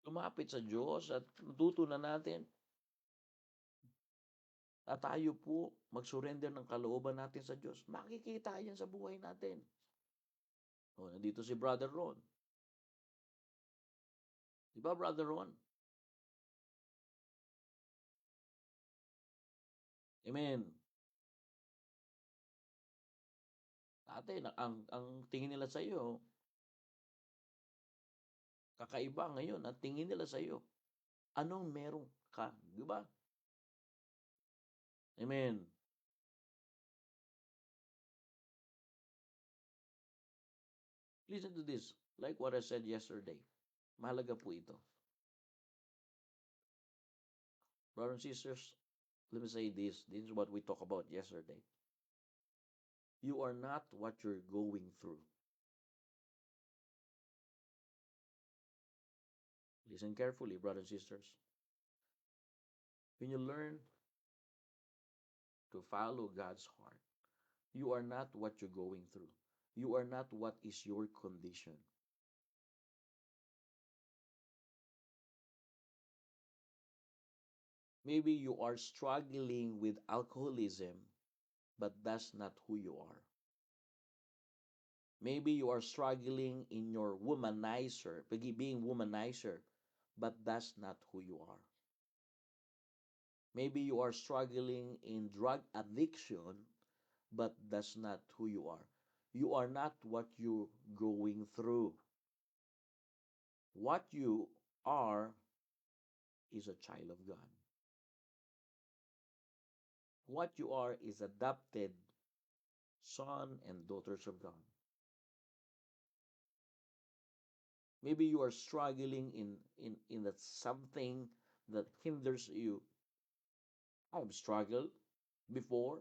lumapit sa Diyos at natuto na natin na tayo po mag-surrender ng kalooban natin sa Diyos, makikita yan sa buhay natin. O, nandito si Brother Ron. Di ba, Brother Ron? Amen. Dati, ang tingin nila sa iyo, kakaiba ngayon. Ang tingin nila sa iyo, anong meron ka? Di ba? Amen. Listen to this. Like what I said yesterday. Mahalaga po ito. Brothers and sisters, let me say this. This is what we talked about yesterday. You are not what you're going through. Listen carefully, brothers and sisters. When you learn to follow God's heart, you are not what you're going through. You are not what is your condition. Maybe you are struggling with alcoholism, but that's not who you are. Maybe you are struggling in your womanizer, being womanizer, but that's not who you are. Maybe you are struggling in drug addiction, but that's not who you are. You are not what you're going through. What you are is a child of God. What you are is adopted son and daughters of God. Maybe you are struggling in that something that hinders you. I've struggled before,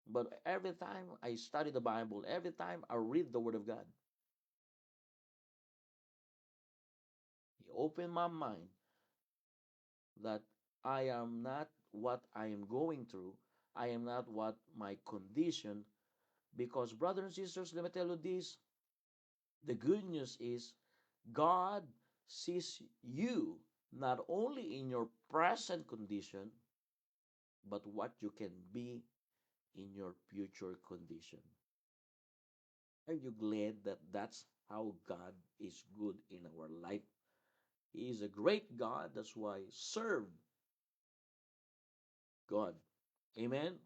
but every time I study the Bible, every time I read the Word of God, He opened my mind that I am not what I am going through. I am not what my condition. Because, brothers and sisters, let me tell you this. The good news is God sees you not only in your present condition, but what you can be in your future condition. Are you glad that that's how God is good in our life? He is a great God. That's why serve God. Amen?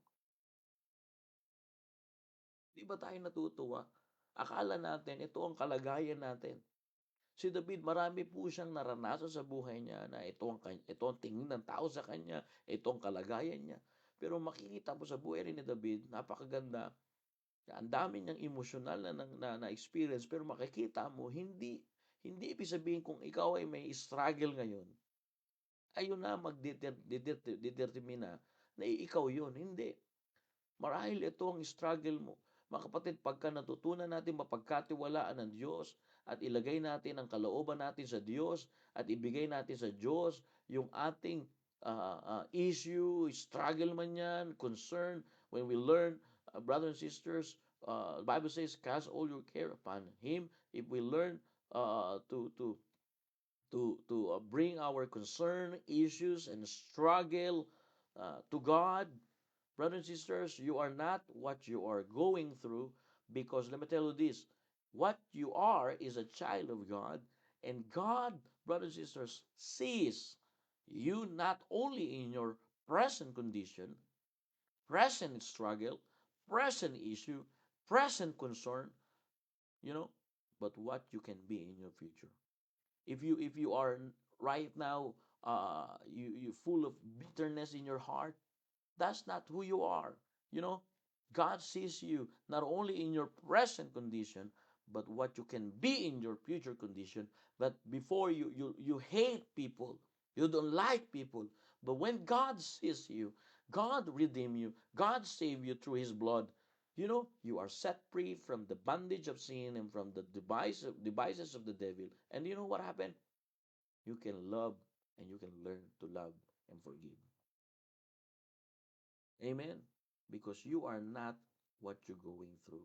Di ba tayo natutuwa? Akala natin ito ang kalagayan natin. Si David, marami po siyang naranasan sa buhay niya na ito ang tingin ng tao sa kanya, ito ang kalagayan niya. Pero makikita mo sa buhay rin ni David, napakaganda. Ang dami niyang emosyonal na experience, pero makikita mo, hindi ibig sabihin kung ikaw ay may struggle ngayon, ayun na magdetermina na ikaw yun. Hindi. Marahil ito ang struggle mo. Mga kapatid, pagka natutunan natin mapagkatiwalaan ng Diyos at ilagay natin ang kalooban natin sa Diyos at ibigay natin sa Diyos yung ating issue, struggle man yan, concern, when we learn, brothers and sisters, the Bible says, cast all your care upon Him. If we learn to bring our concern, issues, and struggle to God, brothers and sisters, you are not what you are going through, because let me tell you this, what you are is a child of God, and God, brothers and sisters, sees you not only in your present condition, present struggle, present issue, present concern, you know, but what you can be in your future. If you are right now, you full of bitterness in your heart, that's not who you are. You know, God sees you not only in your present condition, but what you can be in your future condition. But before you hate people, you don't like people. But when God sees you, God redeem you, God save you through His blood. You know, you are set free from the bondage of sin and from the devices of the devil. And you know what happened? You can love and you can learn to love and forgive. Amen? Because you are not what you're going through.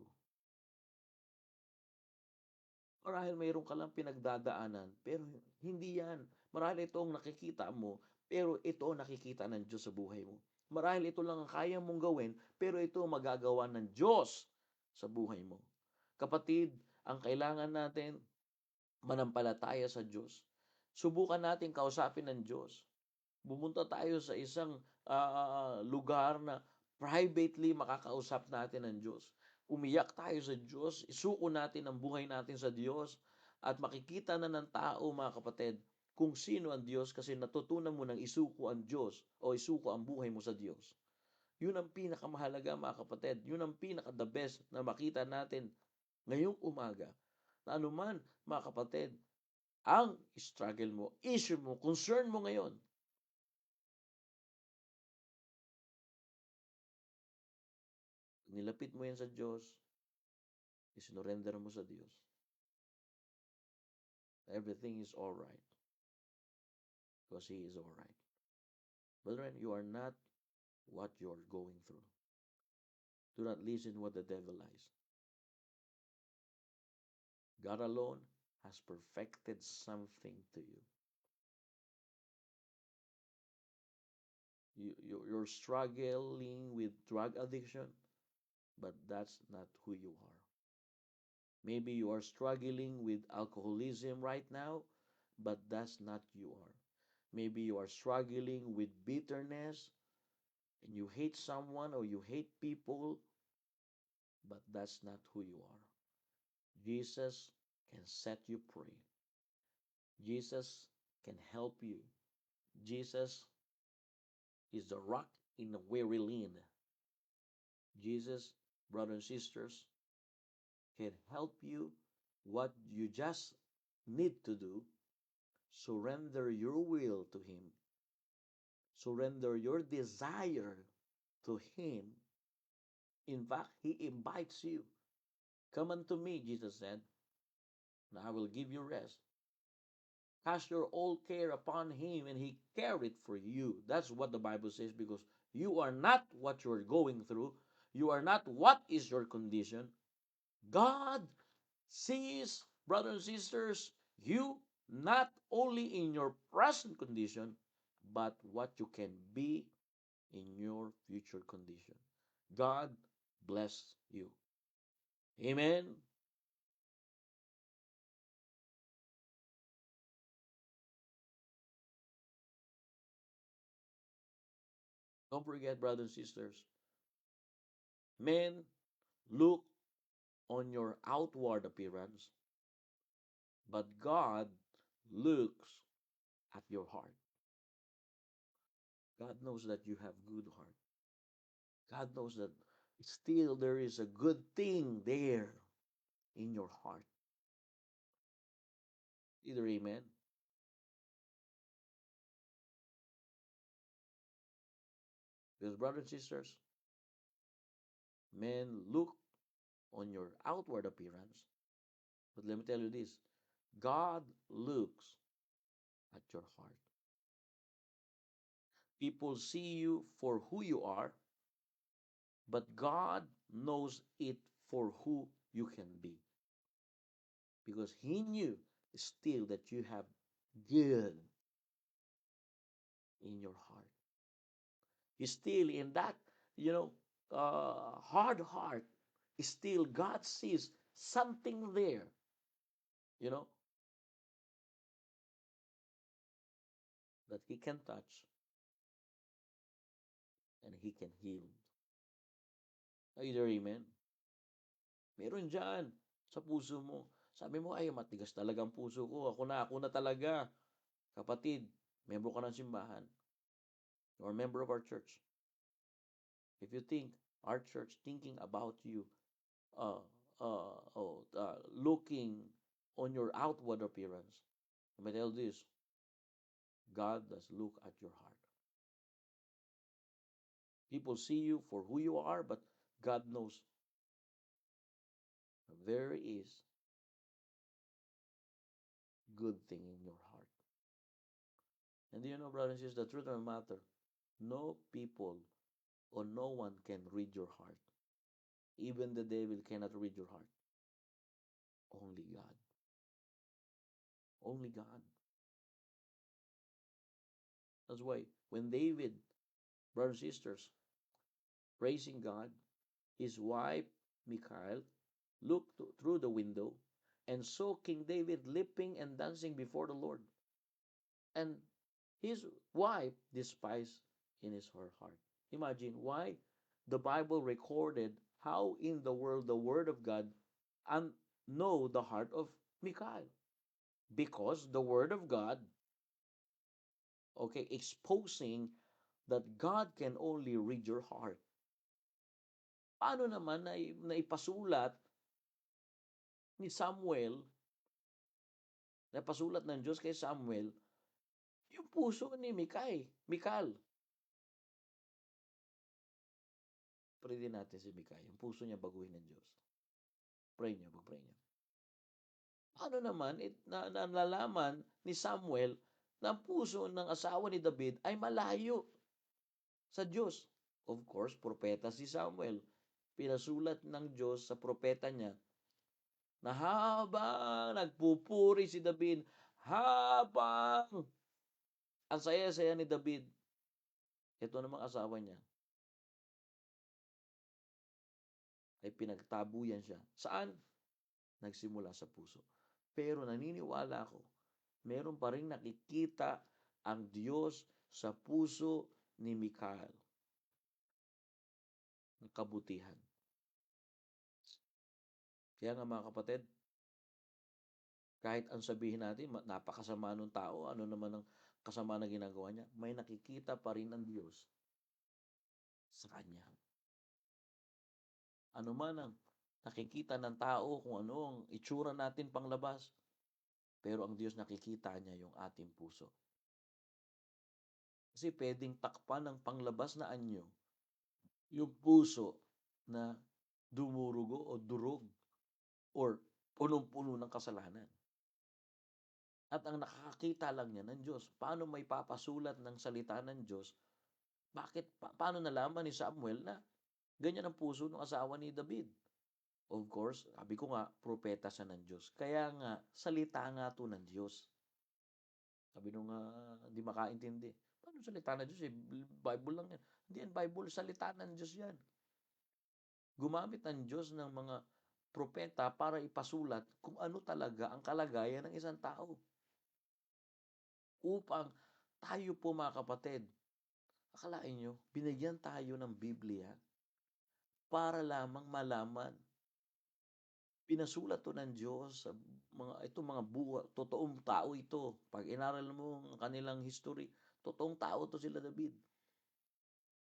Marahil mayroon ka lang pinagdadaanan, pero hindi yan. Marahil ito ang nakikita mo, pero ito ang nakikita ng Diyos sa buhay mo. Marahil ito lang ang kaya mong gawin, pero ito ang magagawa ng Diyos sa buhay mo. Kapatid, ang kailangan natin, manampalataya sa Diyos. Subukan natin kausapin ng Diyos. Bumunta tayo sa isang lugar na privately makakausap natin ng Diyos. Umiyak tayo sa Diyos, isuko natin ang buhay natin sa Diyos, at makikita na ng tao, mga kapatid, kung sino ang Diyos, kasi natutunan mo ng isuko ang Diyos o isuko ang buhay mo sa Diyos. Yun ang pinakamahalaga, mga kapatid. Yun ang pinaka-the best na makita natin ngayong umaga. Na anuman, mga kapatid, ang struggle mo, issue mo, concern mo ngayon, nilapit mo yan sa Diyos, isinurrender mo sa Diyos, everything is all right. Because He is all right. Brethren, you are not what you are going through. Do not listen what the devil lies. God alone has perfected something to you. You're struggling with drug addiction, but that's not who you are. Maybe you are struggling with alcoholism right now, but that's not you are. Maybe you are struggling with bitterness and you hate someone or you hate people, but that's not who you are. Jesus can set you free. Jesus can help you. Jesus is the rock in a weary land. Jesus, brothers and sisters, can help you. What you just need to do, surrender your will to Him. Surrender your desire to Him. In fact, He invites you. Come unto me, Jesus said, and I will give you rest. Cast your all care upon Him, and He carried for you. That's what the Bible says, because you are not what you're going through. You are not what is your condition. God sees brothers and sisters, you not only in your present condition, but what you can be in your future condition. God bless you. Amen. Don't forget, brothers and sisters, men look on your outward appearance, but God looks at your heart. God knows that you have good heart. God knows that still there is a good thing there in your heart. Either amen. Because brothers and sisters, men look on your outward appearance. But let me tell you this, God looks at your heart. People see you for who you are, but God knows it for who you can be. Because He knew still that you have good in your heart. He's still in that, hard heart. Still, God sees something there, you know, that He can touch and He can heal. Either amen. Meron dyan sa puso mo. Sabi mo, ay, matigas talaga ang puso ko. Ako na talaga. Kapatid, membro ka ng simbahan. You're a member of our church. If you think our church thinking about you, looking on your outward appearance, let me tell this, God does look at your heart. People see you for who you are, but God knows there is good thing in your heart. And do you know, brothers and sisters, the truth of the matter, no people or no one can read your heart. Even the devil cannot read your heart. Only God. Only God. That's why when David, brothers and sisters, praising God, his wife, Michal, looked through the window and saw King David leaping and dancing before the Lord. And his wife despised in her heart. Imagine why the Bible recorded how in the world the Word of God and know the heart of Michal. Because the Word of God, okay, exposing that God can only read your heart. Paano naman na ipasulat ni Samuel, napasulat ng Diyos kay Samuel, yung puso ni Michal. Pray din natin si Michal, yung puso niya baguhin ng Diyos. Pray niyo, pag-pray niyo. Paano naman nalalaman ni Samuel na ang puso ng asawa ni David ay malayo sa Diyos? Of course, propeta si Samuel. Pinasulat ng Diyos sa propeta niya na habang nagpupuri si David, habang ang saya-saya ni David, ito namang asawa niya, ay pinagtabuyan siya. Saan? Nagsimula sa puso. Pero naniniwala ako, meron pa rin nakikita ang Diyos sa puso ni Michal. Ng kabutihan. Kaya nga mga kapatid, kahit ang sabihin natin, napakasama ng tao, ano naman ang kasama na ginagawa niya, may nakikita pa rin ang Diyos sa Kanya. Ano man ang nakikita ng tao, kung ano ang itsura natin panglabas, pero ang Diyos nakikita niya yung ating puso. Kasi pwedeng takpan ng panglabas na anyo yung puso na dumurugo o durog or punong-puno ng kasalanan. At ang nakakakita lang niya ng Diyos. Paano may papasulat ng salita ng Diyos? Paano nalaman ni Samuel na ganyan ang puso ng asawa ni David? Of course, sabi ko nga, propeta siya ng Diyos. Kaya nga, salita nga to ng Diyos. Sabi nung hindi makaintindi. Paano salita ng Diyos? Bible lang yan. Hindi yan Bible, salita ng Diyos yan. Gumamit ang Diyos ng mga propeta para ipasulat kung ano talaga ang kalagayan ng isang tao. Upang tayo po mga kapatid, akalain nyo, binigyan tayo ng Biblia para lamang malaman. Pinasulat to ng Diyos sa mga totoong tao ito. Pag inaral mo ang kanilang history, totoong tao to sila David.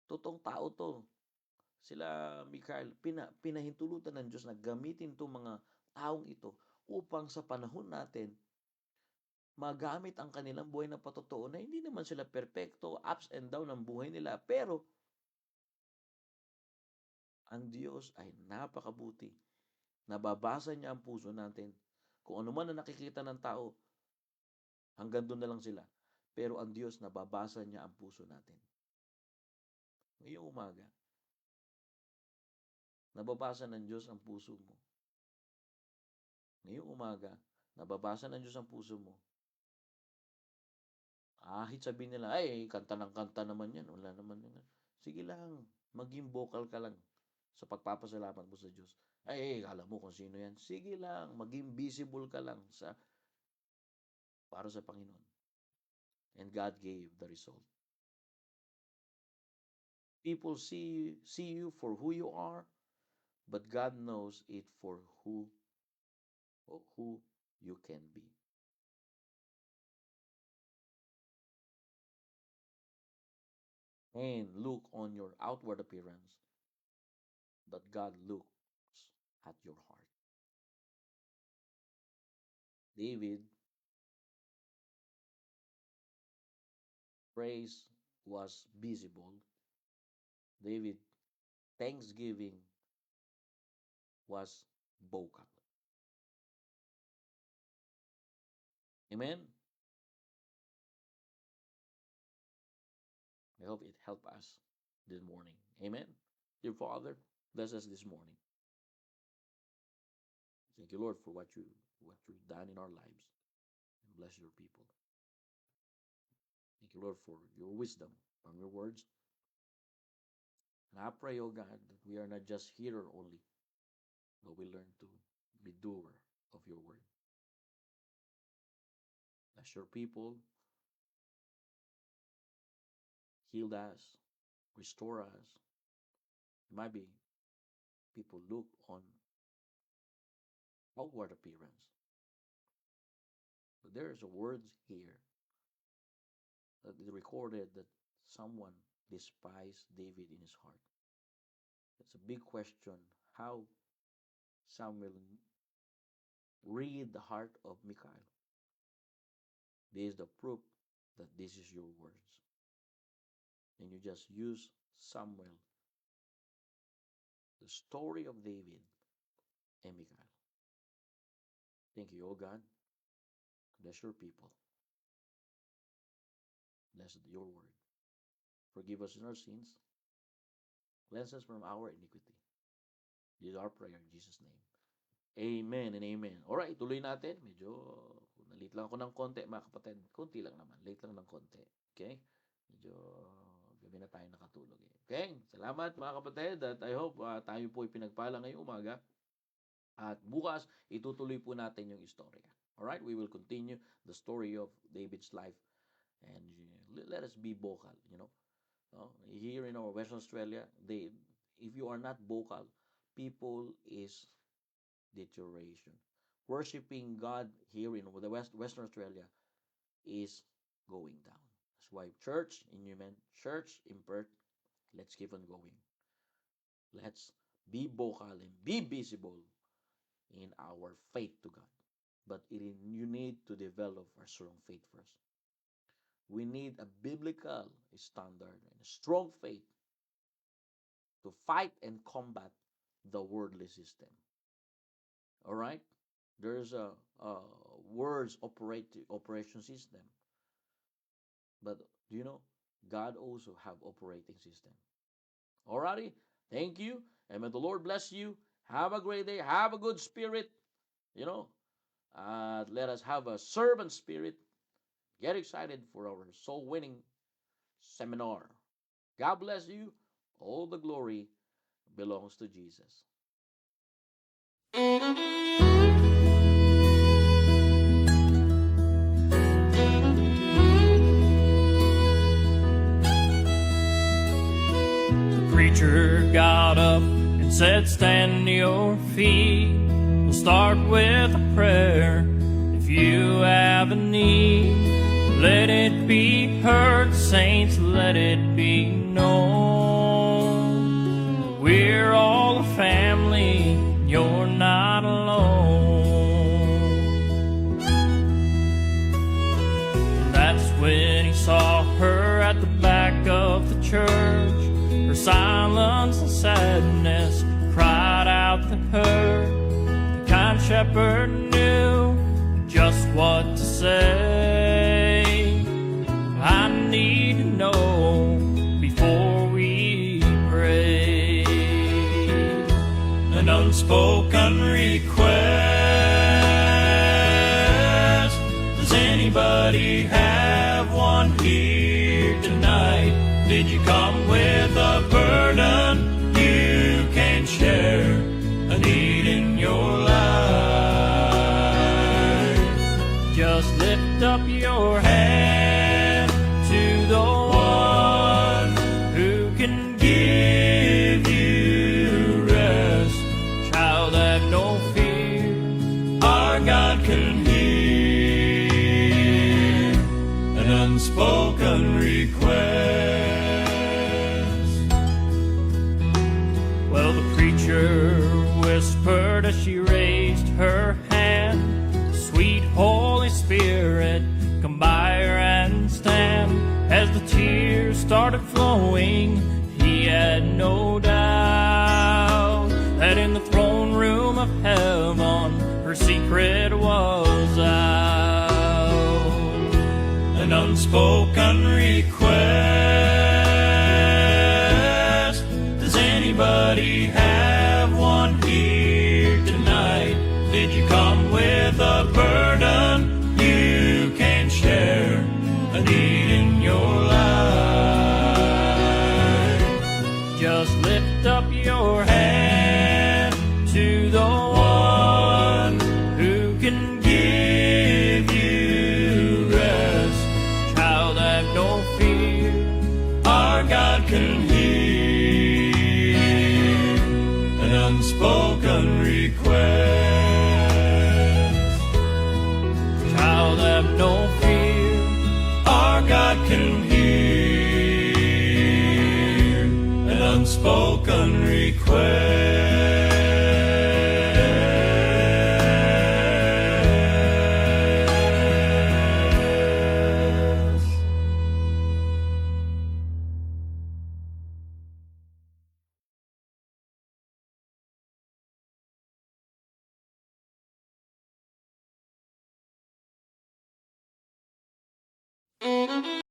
Totoong tao to. Sila Mikhail, pinahintulutan ng Diyos na gamitin to mga taong ito upang sa panahon natin, magamit ang kanilang buhay na patotoo na hindi naman sila perpekto, ups and down ang buhay nila. Pero, ang Diyos ay napakabuti. Nababasa niya ang puso natin. Kung ano man ang nakikita ng tao, hanggang doon na lang sila. Pero ang Diyos, nababasa niya ang puso natin. Ngayong umaga, nababasa ng Diyos ang puso mo. Ngayong umaga, nababasa ng Diyos ang puso mo. Kahit sabihin nila, ay, kanta ng kanta naman yan. Wala naman yan. Sige lang, maging vocal ka lang sa pagpapasalamat mo sa Diyos. Ay, kala mo kung sino yan. Sige lang, maging visible ka lang para sa Panginoon. And God gave the result. People see you for who you are, but God knows it for who you can be. And look on your outward appearance, but God looks at your heart. David, praise was visible. David, thanksgiving was vocal. Amen? I hope it helped us this morning. Amen? Dear Father, bless us this morning. Thank you, Lord, for what you've done in our lives. And bless your people. Thank you, Lord, for your wisdom from your words. And I pray, oh God, that we are not just hearer only, but we learn to be doer of your word. Bless your people. Heal us. Restore us. It might be people look on outward appearance. But there is a word here that is recorded that someone despised David in his heart. It's a big question how Samuel read the heart of Michal. This is the proof that this is your words. And you just use Samuel, the story of David and Michal. Thank you, O God. Bless your people. Bless your word. Forgive us in our sins. Cleanse us from our iniquity. This is our prayer in Jesus' name. Amen and amen. Alright, tuloy natin. Medyo nalit lang ako ng konti, mga kapatid. Konti lang naman. Late lang ng konti. Okay? Medyo gabi na tayo nakatulog. Okay? Salamat mga kapatid. At I hope tayo po pinagpala ngayong umaga. At bukas, itutuloy po natin yung istorya. Alright? We will continue the story of David's life. And let us be vocal, you know. Here in our Western Australia, if you are not vocal, people is deterioration. Worshipping God here in the Western Australia is going down. That's why church in Newman, church in Perth, let's keep on going. Let's be vocal and be visible in our faith to God. But you need to develop a strong faith first. We need a biblical standard and a strong faith to fight and combat the worldly system. All right? There's a world's operation system. But do you know, God also have operating system. Alrighty? Thank you. And may the Lord bless you. Have a great day. Have a good spirit. You know, let us have a servant spirit. Get excited for our soul winning seminar. God bless you. All the glory belongs to Jesus. The preacher got up and said, stand to your feet. We'll start with a prayer. If you have a need, let it be heard, saints, let it be known. We're all a family, you're not alone. That's when he saw her at the back of the church. Her silence and sadness cried out to her. The kind shepherd knew just what to say. I need to know before we pray. An unspoken request. Does anybody have one here tonight? Did you come with a burden you can share? A need in your life? Just lift up your hand to the one who can give you rest. Child, have no fear, Our God can hear an unspoken request. Well, the preacher whispered as she raised her hand, sweet Holy Spirit, come by her and stand. As the tears started flowing, he had no doubt that in the throne room of heaven, her secret was out. An unspoken request. Does anybody have one here tonight? Did you come with a burden you can share? A need in your life? Just lift up your hand to the one who can give you rest. Child, have no fear, Our God can hear an unspoken request. child, have no fear. Our God can hear an unspoken request.